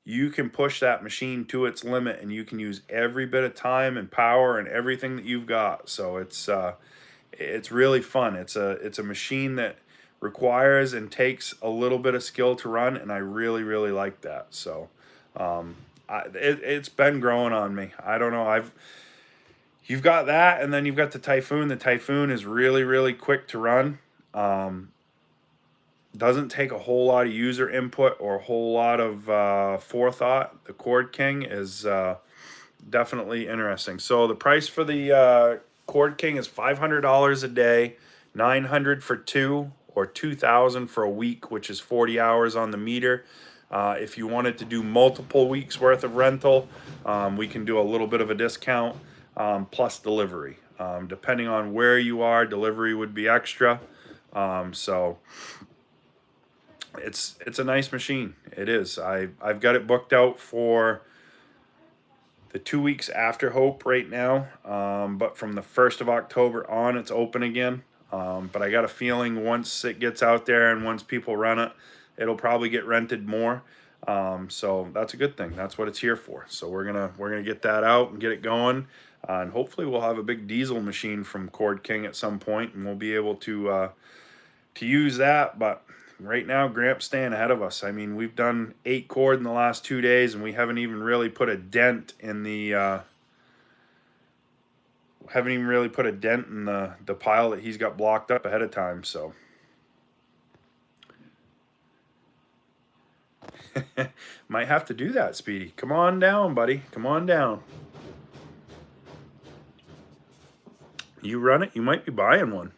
you can push that machine to its limit and you can use every bit of time and power and everything that you've got. So it's really fun. It's a machine that requires and takes a little bit of skill to run, and I really really like that. So it's been growing on me. I don't know. You've got that, and then you've got the Typhoon. The Typhoon is really really quick to run. Doesn't take a whole lot of user input or a whole lot of forethought. The Cord King is definitely interesting. So the price for the Cord King is $500 a day, $900 for two, or $2,000 for a week, which is 40 hours on the meter. If you wanted to do multiple weeks worth of rental, we can do a little bit of a discount plus delivery. Depending on where you are, delivery would be extra. So it's a nice machine. It is. I've got it booked out for the 2 weeks after Hope right now, but from the 1st of October on, it's open again. But I got a feeling once it gets out there and once people run it, it'll probably get rented more. So that's a good thing. That's what it's here for. So we're gonna get that out and get it going, and hopefully we'll have a big diesel machine from Cord King at some point, and we'll be able to use that. But right now, Gramp's staying ahead of us. I mean, we've done 8 cord in the last 2 days, and we haven't even really put a dent in the pile that he's got blocked up ahead of time. So might have to do that, Speedy. Come on down, buddy. Come on down. You run it, you might be buying one.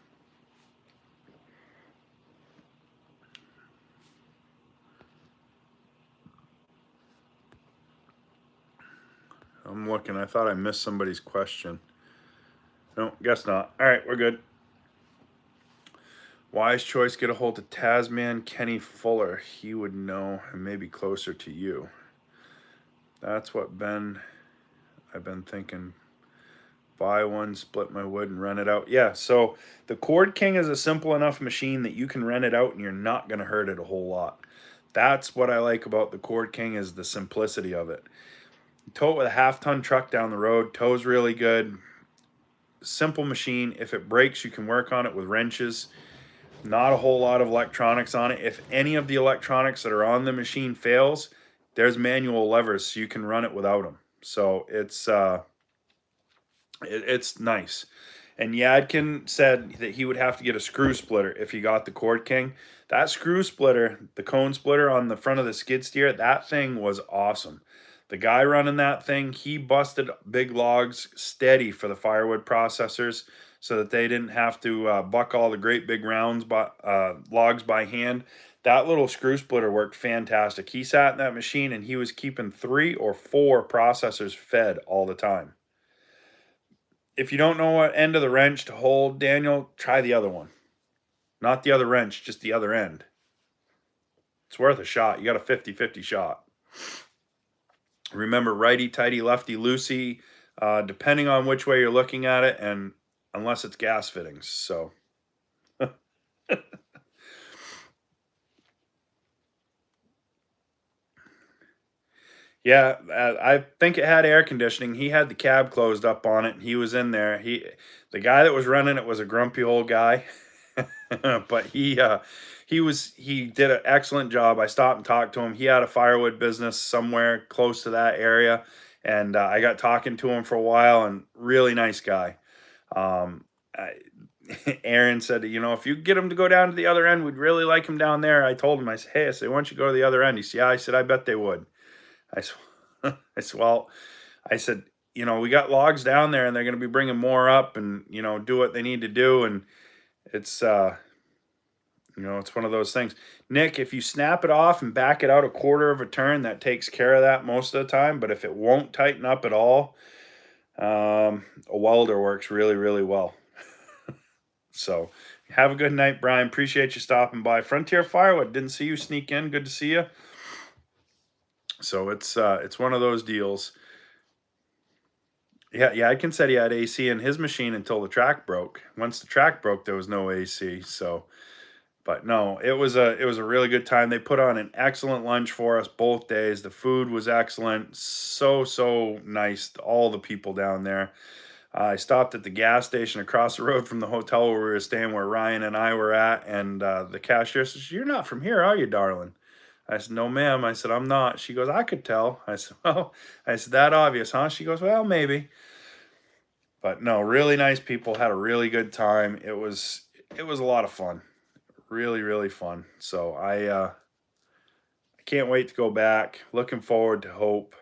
I'm looking. I thought I missed somebody's question. No, guess not. All right, we're good. Wise choice. Get a hold of Tasman Kenny Fuller. He would know and maybe closer to you. That's what I've been thinking. Buy one, split my wood, and rent it out. Yeah, so the Cord King is a simple enough machine that you can rent it out and you're not going to hurt it a whole lot. That's what I like about the Cord King, is the simplicity of it. Tow it with a half-ton truck down the road. Tow's really good. Simple machine. If it breaks, you can work on it with wrenches. Not a whole lot of electronics on it. If any of the electronics that are on the machine fails, there's manual levers, so you can run it without them. So it's nice. And Yadkin said that he would have to get a screw splitter if he got the Cord King. That screw splitter, the cone splitter on the front of the skid steer, that thing was awesome. The guy running that thing, he busted big logs steady for the Firewood processors so that they didn't have to buck all the great big logs by hand. That little screw splitter worked fantastic. He sat in that machine and he was keeping 3 or 4 processors fed all the time. If you don't know what end of the wrench to hold, Daniel, try the other one. Not the other wrench, just the other end. It's worth a shot. You got a 50-50 shot. Remember, righty-tighty, lefty-loosey, depending on which way you're looking at it, and unless it's gas fittings. So yeah, I think it had air conditioning. He had the cab closed up on it, and he was in there. The guy that was running it was a grumpy old guy, but he did an excellent job. I stopped and talked to him. He had a firewood business somewhere close to that area, and I got talking to him for a while, and really nice guy. Aaron said, if you get him to go down to the other end, we'd really like him down there. I told him, I said, hey, why don't you go to the other end? He said, yeah. I said, I bet they would. I said, well, we got logs down there and they're going to be bringing more up and, do what they need to do. And it's You know, it's one of those things. Nick, if you snap it off and back it out a quarter of a turn, that takes care of that most of the time. But if it won't tighten up at all, a welder works really, really well. So have a good night, Brian. Appreciate you stopping by. Frontier Firewood, didn't see you sneak in. Good to see you. So it's one of those deals. Yeah, I can said he had AC in his machine until the track broke. Once the track broke, there was no AC. So, but no, it was a really good time. They put on an excellent lunch for us both days. The food was excellent. So nice. All the people down there. I stopped at the gas station across the road from the hotel where we were staying, where Ryan and I were at, and the cashier says, "You're not from here, are you, darling?" I said, "No, ma'am." I said, "I'm not." She goes, "I could tell." I said, "Well," I said, "that obvious, huh?" She goes, "Well, maybe." But no, really nice people. Had a really good time. It was a lot of fun. Really, really fun. So I can't wait to go back. Looking forward to Hope.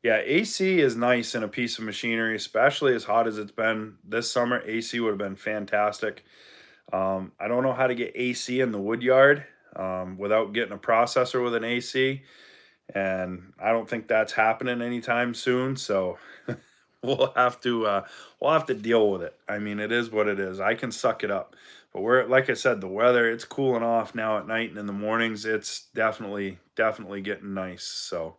Yeah, AC is nice in a piece of machinery, especially as hot as it's been this summer. AC would have been fantastic. I don't know how to get AC in the Woodyard without getting a processor with an AC, and I don't think that's happening anytime soon. So we'll have to deal with it. I mean, it is what it is. I can suck it up. But we're, like I said, the weather, it's cooling off now at night, and in the mornings it's definitely getting nice. So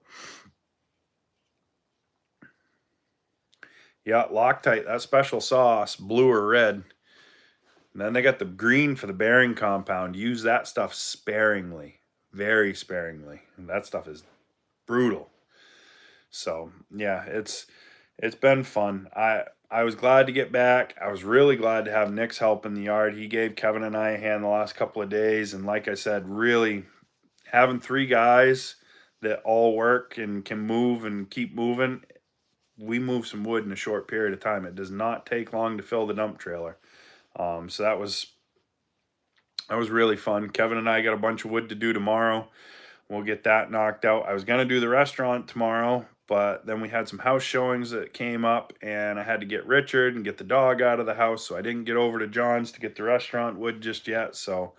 yeah, Loctite, that special sauce, blue or red. And then they got the green for the bearing compound. Use that stuff sparingly, very sparingly. And that stuff is brutal. So yeah, it's been fun. I was glad to get back. I was really glad to have Nick's help in the yard. He gave Kevin and I a hand the last couple of days, and like I said, really having three guys that all work and can move and keep moving. We move some wood in a short period of time. It does not take long to fill the dump trailer. So that was really fun. Kevin and I got a bunch of wood to do tomorrow. We'll get that knocked out. I was going to do the restaurant tomorrow, but then we had some house showings that came up, and I had to get Richard and get the dog out of the house, so I didn't get over to John's to get the restaurant wood just yet. So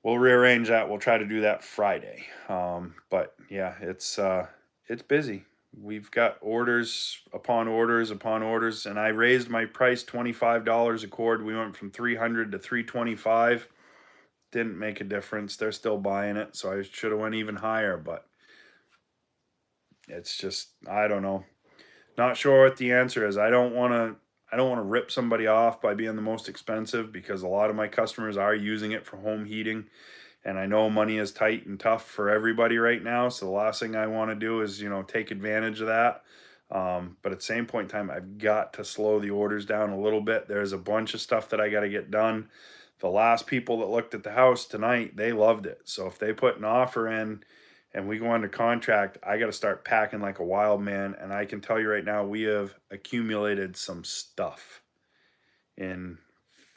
we'll rearrange that. We'll try to do that Friday. But yeah, it's busy. We've got orders upon orders upon orders, and I raised my price $25 a cord. We went from 300 to 325. Didn't make a difference. They're still buying it, so I should have went even higher, but it's just, I don't know. Not sure what the answer is. I don't want to rip somebody off by being the most expensive, because a lot of my customers are using it for home heating, and I know money is tight and tough for everybody right now. So the last thing I want to do is, take advantage of that. But at the same point in time, I've got to slow the orders down a little bit. There's a bunch of stuff that I got to get done. The last people that looked at the house tonight, they loved it. So if they put an offer in and we go under contract, I got to start packing like a wild man. And I can tell you right now, we have accumulated some stuff. In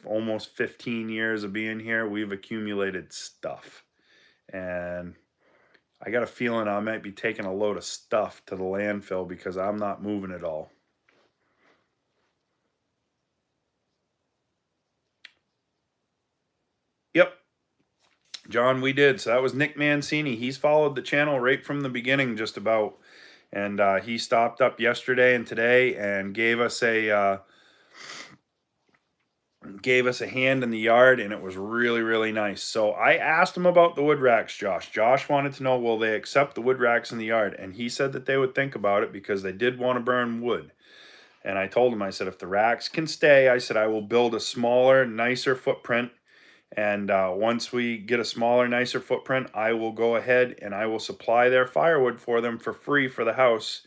almost 15 years of being here, we've accumulated stuff. And I got a feeling I might be taking a load of stuff to the landfill because I'm not moving it all. Yep, John, we did. So that was Nick Mancini. He's followed the channel right from the beginning, just about. And he stopped up yesterday and today and gave us a hand in the yard, and it was really, really nice. So I asked him about the wood racks, Josh. Josh wanted to know, will they accept the wood racks in the yard? And he said that they would think about it because they did want to burn wood. And I told him, I said, if the racks can stay, I said, I will build a smaller, nicer footprint. And once we get a smaller, nicer footprint, I will go ahead and I will supply their firewood for them for free for the house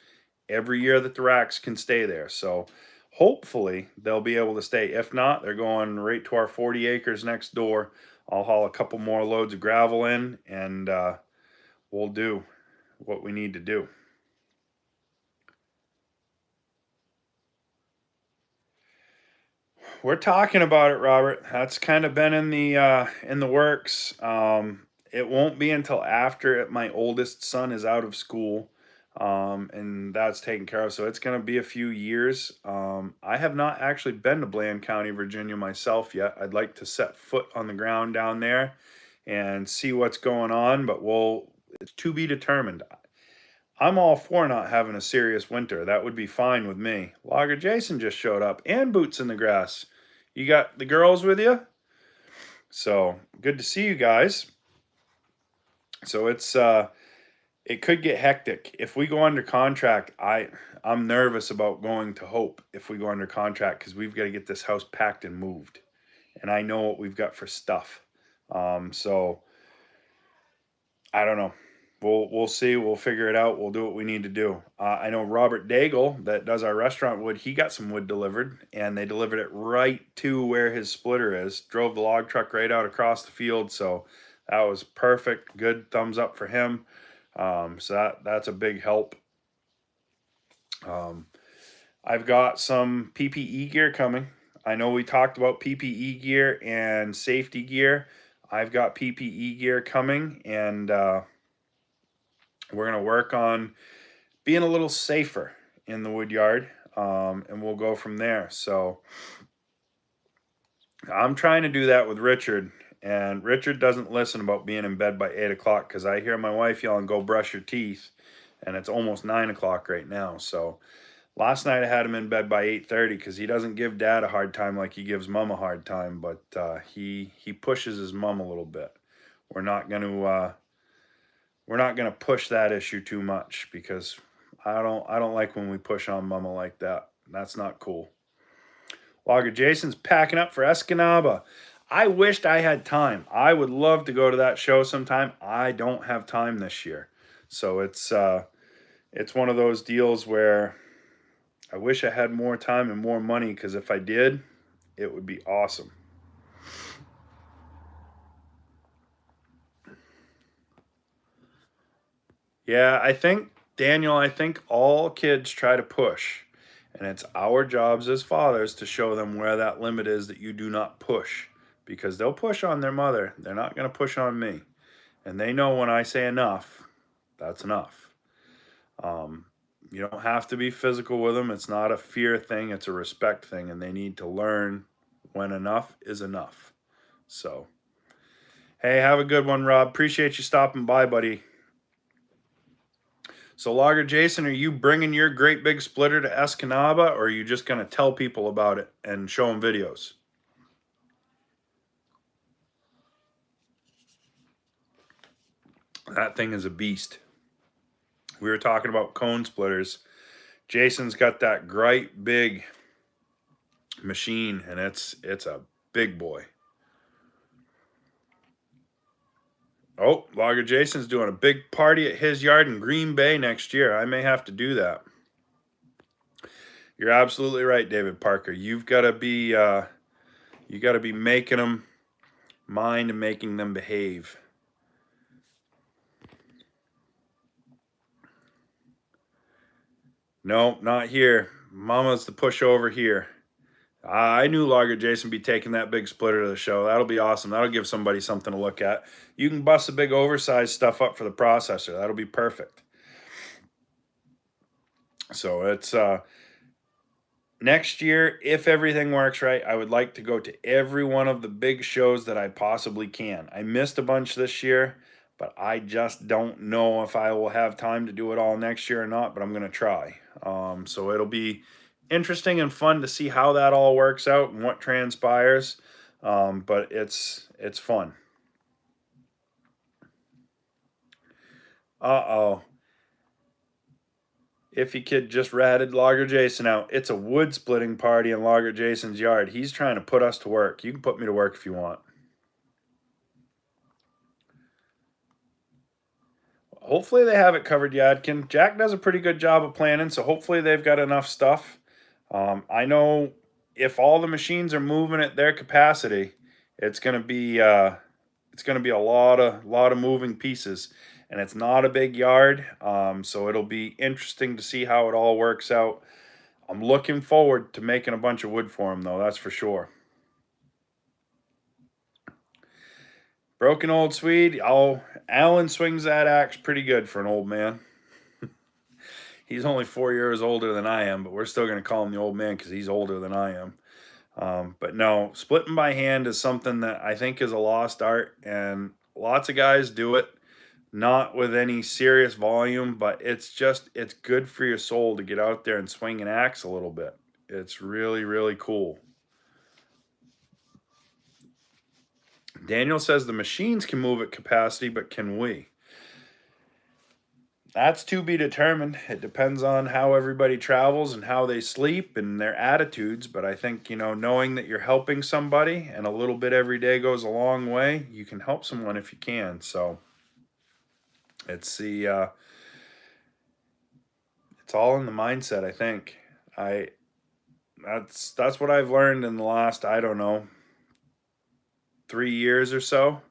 every year that the racks can stay there. So hopefully they'll be able to stay. If not, they're going right to our 40 acres next door. I'll haul a couple more loads of gravel in, and we'll do what we need to do. We're talking about it, Robert. That's kind of been in the works. It won't be until after my oldest son is out of school. and that's taken care of. So it's going to be a few years. I have not actually been to Bland County, Virginia myself yet. I'd like to set foot on the ground down there and see what's going on, but it's to be determined. I'm all for not having a serious winter. That would be fine with me. Logger Jason just showed up and Boots in the Grass. You got the girls with you? So good to see you guys. So it could get hectic. If we go under contract, I'm nervous about going to Hope if we go under contract because we've got to get this house packed and moved. And I know what we've got for stuff. So I don't know. We'll see. We'll figure it out. We'll do what we need to do. I know Robert Daigle that does our restaurant wood. He got some wood delivered, and they delivered it right to where his splitter is. Drove the log truck right out across the field. So that was perfect. Good thumbs up for him. So that's a big help. I've got some PPE gear coming. I know we talked about PPE gear and safety gear. I've got PPE gear coming, and we're going to work on being a little safer in the wood yard, and we'll go from there. So I'm trying to do that with Richard, and Richard doesn't listen about being in bed by 8 o'clock because I hear my wife yelling, go brush your teeth, and it's almost 9 o'clock right now. So last night I had him in bed by 8:30 because he doesn't give Dad a hard time like he gives Mom a hard time, but he pushes his mom a little bit. We're not going to push that issue too much because I don't like when we push on Mama like that. That's not cool. Logger Jason's packing up for Escanaba. I wished I had time. I would love to go to that show sometime. I don't have time this year. So it's one of those deals where I wish I had more time and more money, because if I did, it would be awesome. Yeah, Daniel, I think all kids try to push. And it's our jobs as fathers to show them where that limit is that you do not push. Because they'll push on their mother. They're not going to push on me. And they know when I say enough, that's enough. You don't have to be physical with them. It's not a fear thing. It's a respect thing. And they need to learn when enough is enough. So, hey, have a good one, Rob. Appreciate you stopping by, buddy. So, Logger Jason, are you bringing your great big splitter to Escanaba, or are you just going to tell people about it and show them videos? That thing is a beast. We were talking about cone splitters. Jason's got that great big machine, and it's a big boy. Oh, Logger Jason's doing a big party at his yard in Green Bay next year. I may have to do that. You're absolutely right, David Parker. You've got to be making them mind and making them behave. No, not here. Mama's the pushover here. I knew Logger Jason be taking that big splitter to the show. That'll be awesome. That'll give somebody something to look at. You can bust the big oversized stuff up for the processor. That'll be perfect. So it's next year, if everything works right, I would like to go to every one of the big shows that I possibly can. I missed a bunch this year, but I just don't know if I will have time to do it all next year or not, but I'm going to try. So it'll be interesting and fun to see how that all works out and what transpires. But it's fun. Uh-oh. Iffy Kid just ratted Logger Jason out. It's a wood splitting party in Logger Jason's yard. He's trying to put us to work. You can put me to work if you want. Hopefully they have it covered, Yadkin. Jack does a pretty good job of planning, so hopefully they've got enough stuff. I know if all the machines are moving at their capacity, it's going to be a lot of moving pieces, and it's not a big yard, so it'll be interesting to see how it all works out. I'm looking forward to making a bunch of wood for him, though. That's for sure. Broken old Swede. Oh, Alan swings that axe pretty good for an old man. He's only 4 years older than I am, but we're still going to call him the old man because he's older than I am. But no, splitting by hand is something that I think is a lost art, and lots of guys do it, not with any serious volume, but it's good for your soul to get out there and swing an axe a little bit. It's really, really cool. Daniel says the machines can move at capacity, but can we? That's to be determined. It depends on how everybody travels and how they sleep and their attitudes. But I think, knowing that you're helping somebody and a little bit every day goes a long way, you can help someone if you can. So it's all in the mindset, I think. That's what I've learned in the last, I don't know, 3 years or so.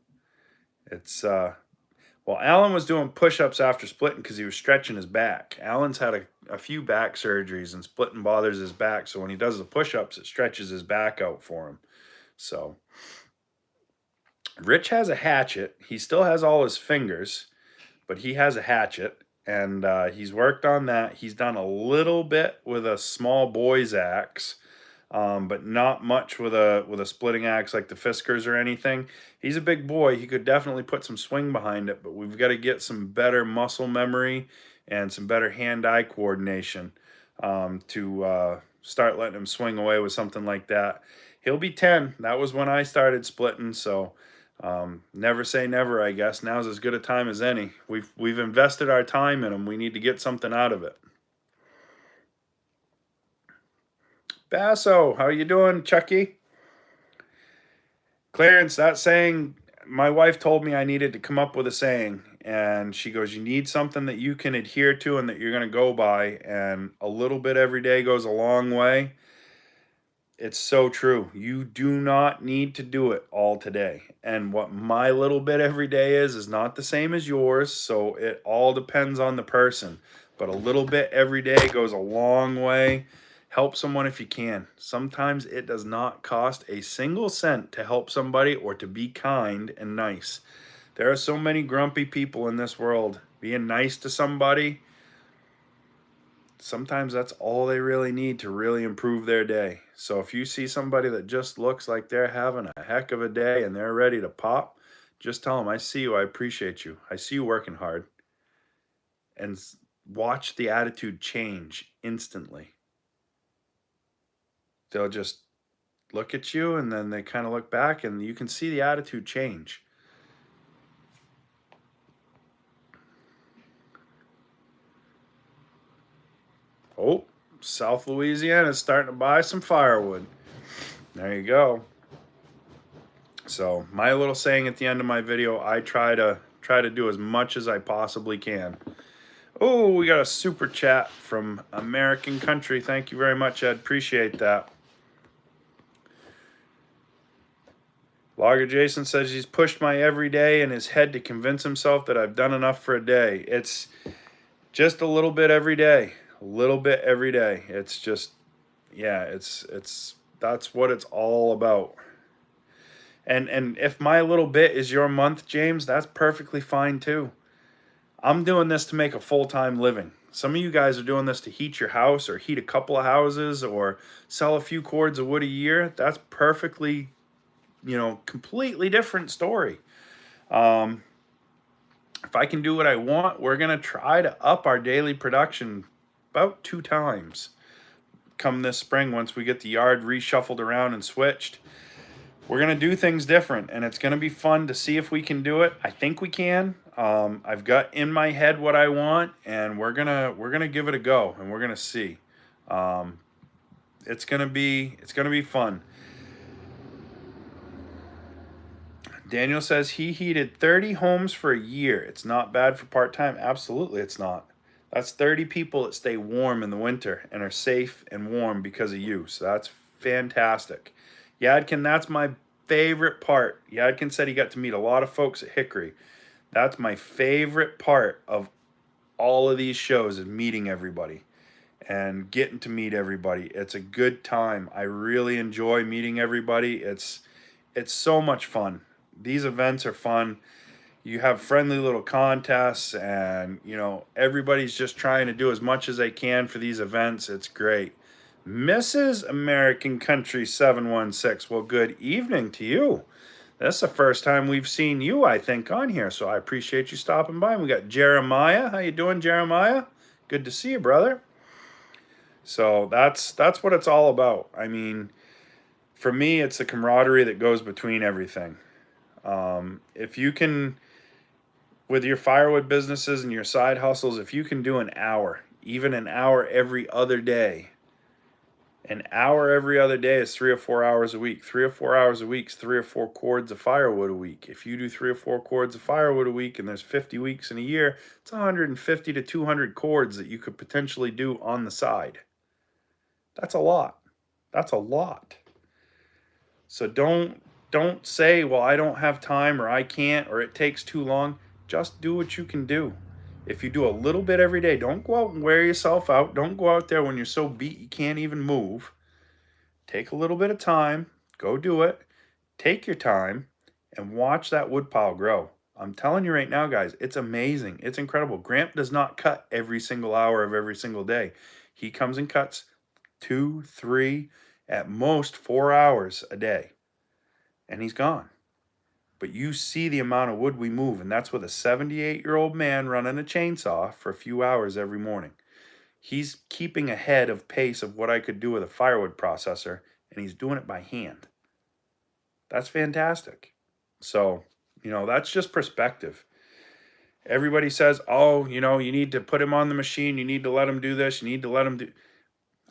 It's well, Alan was doing push-ups after splitting because he was stretching his back. Alan's had a few back surgeries, and splitting bothers his back. So when he does the push-ups, it stretches his back out for him. So Rich has a hatchet. He still has all his fingers, but he has a hatchet, and he's worked on that. He's done a little bit with a small boy's axe, but not much with a splitting axe like the Fiskars or anything. He's a big boy. He could definitely put some swing behind it, but we've got to get some better muscle memory and some better hand-eye coordination to start letting him swing away with something like that. He'll be 10. That was when I started splitting, so never say never, I guess. Now's as good a time as any. We've invested our time in him. We need to get something out of it. Basso, how you doing, Chucky? Clarence, that saying, my wife told me I needed to come up with a saying, and she goes, you need something that you can adhere to and that you're going to go by, and a little bit every day goes a long way. It's so true. You do not need to do it all today. And what my little bit every day is not the same as yours, so it all depends on the person. But a little bit every day goes a long way. Help someone if you can. Sometimes it does not cost a single cent to help somebody or to be kind and nice. There are so many grumpy people in this world. Being nice to somebody, sometimes that's all they really need to really improve their day. So if you see somebody that just looks like they're having a heck of a day and they're ready to pop, just tell them, I see you, I appreciate you. I see you working hard. And watch the attitude change instantly. They'll just look at you and then they kind of look back and you can see the attitude change. Oh, South Louisiana is starting to buy some firewood. There you go. So my little saying at the end of my video, I try to do as much as I possibly can. Oh, we got a super chat from American Country. Thank you very much, Ed. Appreciate that. Logger Jason says he's pushed my everyday in his head to convince himself that I've done enough for a day. It's just a little bit every day. A little bit every day. It's just, yeah, it's that's what it's all about. And if my little bit is your month, James, that's perfectly fine too. I'm doing this to make a full-time living. Some of you guys are doing this to heat your house or heat a couple of houses or sell a few cords of wood a year. That's perfectly, completely different story. If I can do what I want, we're going to try to up our daily production about 2 times come this spring once we get the yard reshuffled around and switched. We're going to do things different, and it's going to be fun to see if we can do it. I think we can. I've got in my head what I want, and we're gonna give it a go, and we're gonna see. It's gonna be fun. Daniel says he heated 30 homes for a year. It's not bad for part-time. Absolutely, it's not. That's 30 people that stay warm in the winter and are safe and warm because of you. So that's fantastic. Yadkin, that's my favorite part. Yadkin said he got to meet a lot of folks at Hickory. That's my favorite part of all of these shows, is meeting everybody and getting to meet everybody. It's a good time. I really enjoy meeting everybody. It's so much fun. These events are fun. you have friendly little contests, and you know, everybody's just trying to do as much as they can for these events. It's great. Mrs. American Country 716, well, good evening to you. That's the first time we've seen you, I think, on here, so I appreciate you stopping by. We got Jeremiah. How you doing, Jeremiah? Good to see you, brother. So that's what it's all about. I mean, for me, it's the camaraderie that goes between everything. If you can, with your firewood businesses and your side hustles, if you can do an hour, even an hour every other day, an hour every other day is 3 or 4 hours a week. 3 or 4 hours a week is 3 or 4 cords of firewood a week. If you do 3 or 4 cords of firewood a week and there's 50 weeks in a year, it's 150 to 200 cords that you could potentially do on the side. That's a lot. That's a lot. So don't say, well, I don't have time, or I can't, or it takes too long. Just do what you can do. If you do a little bit every day, don't go out and wear yourself out. Don't go out there when you're so beat you can't even move. Take a little bit of time, go do it. Take your time and watch that wood pile grow. I'm telling you right now, guys, it's amazing. It's incredible. Gramp does not cut every single hour of every single day. He comes and cuts 2, 3, at most 4 hours a day, and he's gone. But you see the amount of wood we move, and that's with a 78-year-old man running a chainsaw for a few hours every morning. He's keeping ahead of pace of what I could do with a firewood processor, and he's doing it by hand. That's fantastic. So, you know, that's just perspective. Everybody says, oh, you know, you need to put him on the machine. You need to let him do this. You need to let him do.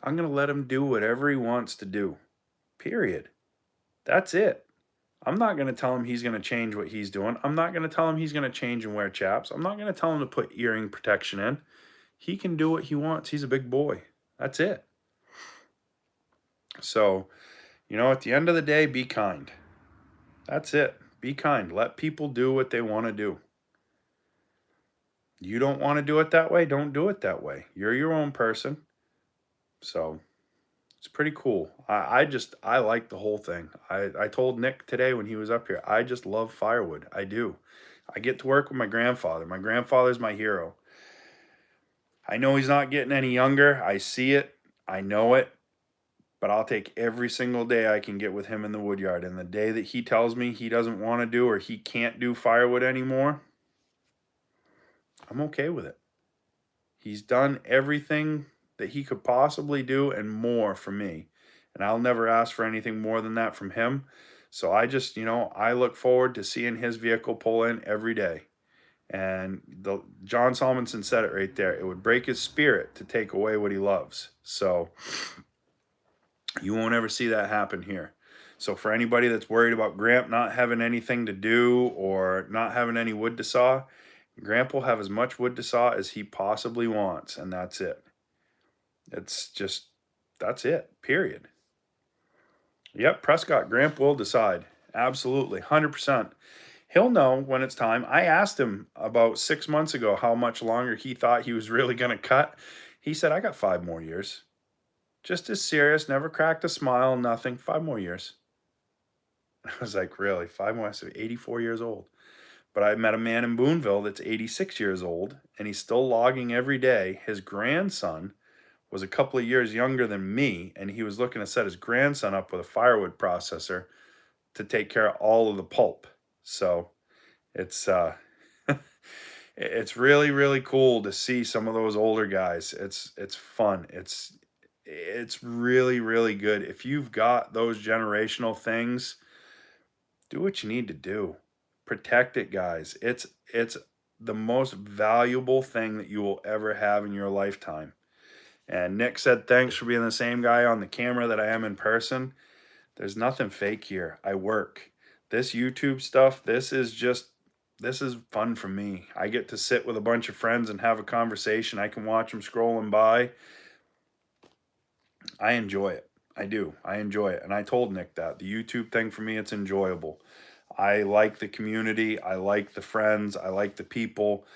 I'm going to let him do whatever he wants to do. Period. That's it. I'm not going to tell him he's going to change what he's doing. I'm not going to tell him he's going to change and wear chaps. I'm not going to tell him to put earring protection in. He can do what he wants. He's a big boy. That's it. So, you know, at the end of the day, be kind. That's it. Be kind. Let people do what they want to do. You don't want to do it that way? Don't do it that way. You're your own person. So it's pretty cool. I like the whole thing. I told Nick today when he was up here, I just love firewood. I do. I get to work with my grandfather. My grandfather's my hero. I know he's not getting any younger. I see it. I know it. But I'll take every single day I can get with him in the woodyard. And the day that he tells me he doesn't want to do or he can't do firewood anymore, I'm okay with it. He's done everything that he could possibly do and more for me. And I'll never ask for anything more than that from him. So I just, you know, I look forward to seeing his vehicle pull in every day. And John Solmonson said it right there. It would break his spirit to take away what he loves. So you won't ever see that happen here. So for anybody that's worried about Gramp not having anything to do or not having any wood to saw, Gramp will have as much wood to saw as he possibly wants, and that's it. It's just, that's it, period. Yep, Prescott, Gramp will decide. Absolutely, 100%. He'll know when it's time. I asked him about 6 months ago how much longer he thought he was really going to cut. He said, I got 5 more years. Just as serious, never cracked a smile, nothing. 5 more years. I was like, really? 5 more? I said, 84 years old. But I met a man in Boonville that's 86 years old, and he's still logging every day. His grandson was a couple of years younger than me, and he was looking to set his grandson up with a firewood processor to take care of all of the pulp. So it's it's really, really cool to see some of those older guys. It's fun. It's really, really good. If you've got those generational things, do what you need to do. Protect it, guys. It's the most valuable thing that you will ever have in your lifetime. And Nick said, thanks for being the same guy on the camera that I am in person. There's nothing fake here. I work. This YouTube stuff, this is fun for me. I get to sit with a bunch of friends and have a conversation. I can watch them scrolling by. I enjoy it. I do. I enjoy it. And I told Nick that. The YouTube thing for me, it's enjoyable. I like the community. I like the friends. I like the people.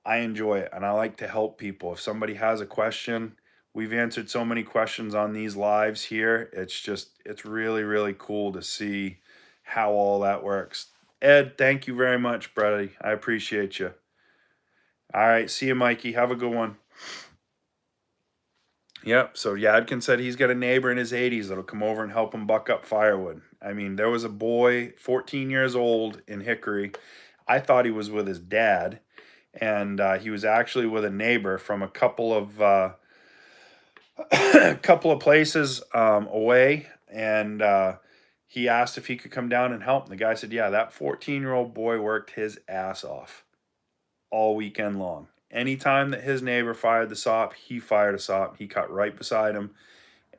I enjoy it. And I like to help people. If somebody has a question, we've answered so many questions on these lives here. It's really, really cool to see how all that works. Ed, thank you very much, buddy. I appreciate you. All right, see you, Mikey. Have a good one. Yep. So Yadkin said he's got a neighbor in his 80s that'll come over and help him buck up firewood. I mean, there was a boy, 14 years old, in Hickory. I thought he was with his dad, and he was actually with a neighbor from a couple of couple of places away, and he asked if he could come down and help. And the guy said, "Yeah, that 14-year-old boy worked his ass off all weekend long. Anytime that his neighbor fired the sop, he fired a sop. He cut right beside him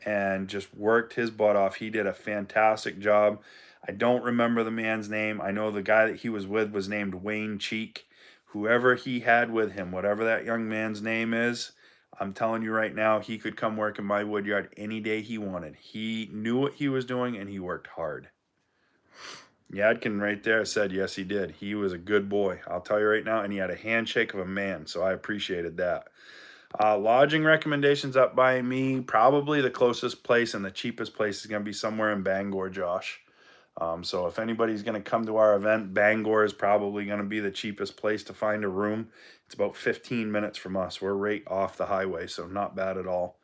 and just worked his butt off. He did a fantastic job. I don't remember the man's name. I know the guy that he was with was named Wayne Cheek. Whoever he had with him, whatever that young man's name is, I'm telling you right now, he could come work in my woodyard any day he wanted. He knew what he was doing, and he worked hard." Yadkin right there said, yes, he did. He was a good boy, I'll tell you right now, and he had a handshake of a man, so I appreciated that. Lodging recommendations up by me, probably the closest place and the cheapest place is going to be somewhere in Bangor, Josh. So if anybody's going to come to our event, Bangor is probably going to be the cheapest place to find a room. It's about 15 minutes from us. We're right off the highway, so not bad at all.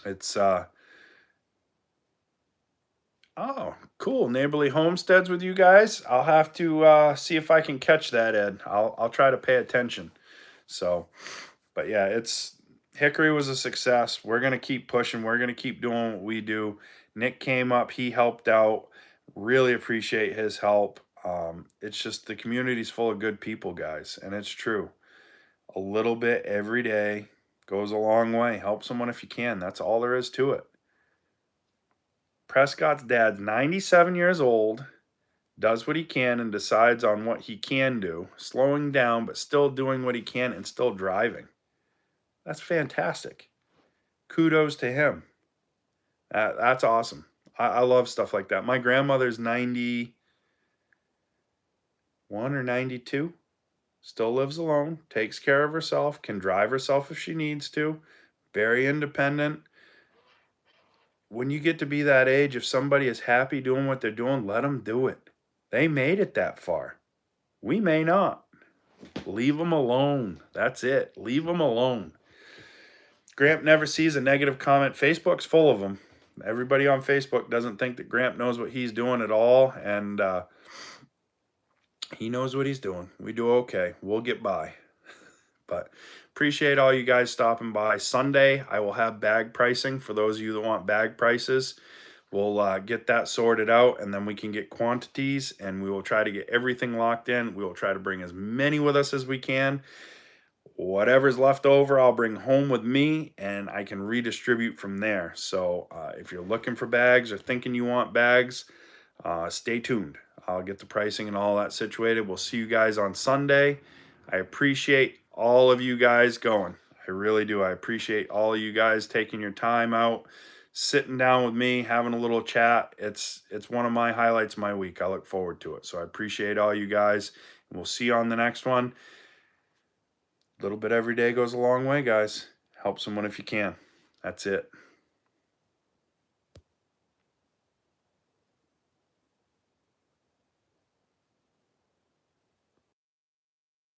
It's oh, cool. Neighborly homesteads with you guys. I'll have to see if I can catch that, Ed. I'll try to pay attention. So, but yeah, it's Hickory was a success. We're gonna keep pushing. We're gonna keep doing what we do. Nick came up. He helped out. Really appreciate his help. It's just the community's full of good people, guys, and it's true. A little bit every day goes a long way. Help someone if you can. That's all there is to it. Prescott's dad's 97 years old, does what he can and decides on what he can do, slowing down but still doing what he can and still driving. That's fantastic. Kudos to him. That's awesome. I love stuff like that. My grandmother's 91 or 92, still lives alone, takes care of herself, can drive herself if she needs to, very independent. When you get to be that age, if somebody is happy doing what they're doing, let them do it. They made it that far. We may not. Leave them alone. That's it. Leave them alone. Gramp never sees a negative comment. Facebook's full of them. Everybody on Facebook doesn't think that Gramp knows what he's doing at all, and he knows what he's doing. We do okay. We'll get by. But appreciate all you guys stopping by. Sunday, I will have bag pricing for those of you that want bag prices. We'll get that sorted out, and then we can get quantities, and we will try to get everything locked in. We will try to bring as many with us as we can. Whatever's left over, I'll bring home with me, and I can redistribute from there. So if you're looking for bags or thinking you want bags, stay tuned. I'll get the pricing and all that situated. We'll see you guys on Sunday. I appreciate all of you guys going. I really do. I appreciate all of you guys taking your time out, sitting down with me, having a little chat. It's one of my highlights of my week. I look forward to it. So I appreciate all you guys. And we'll see you on the next one. A little bit every day goes a long way, guys. Help someone if you can. That's it.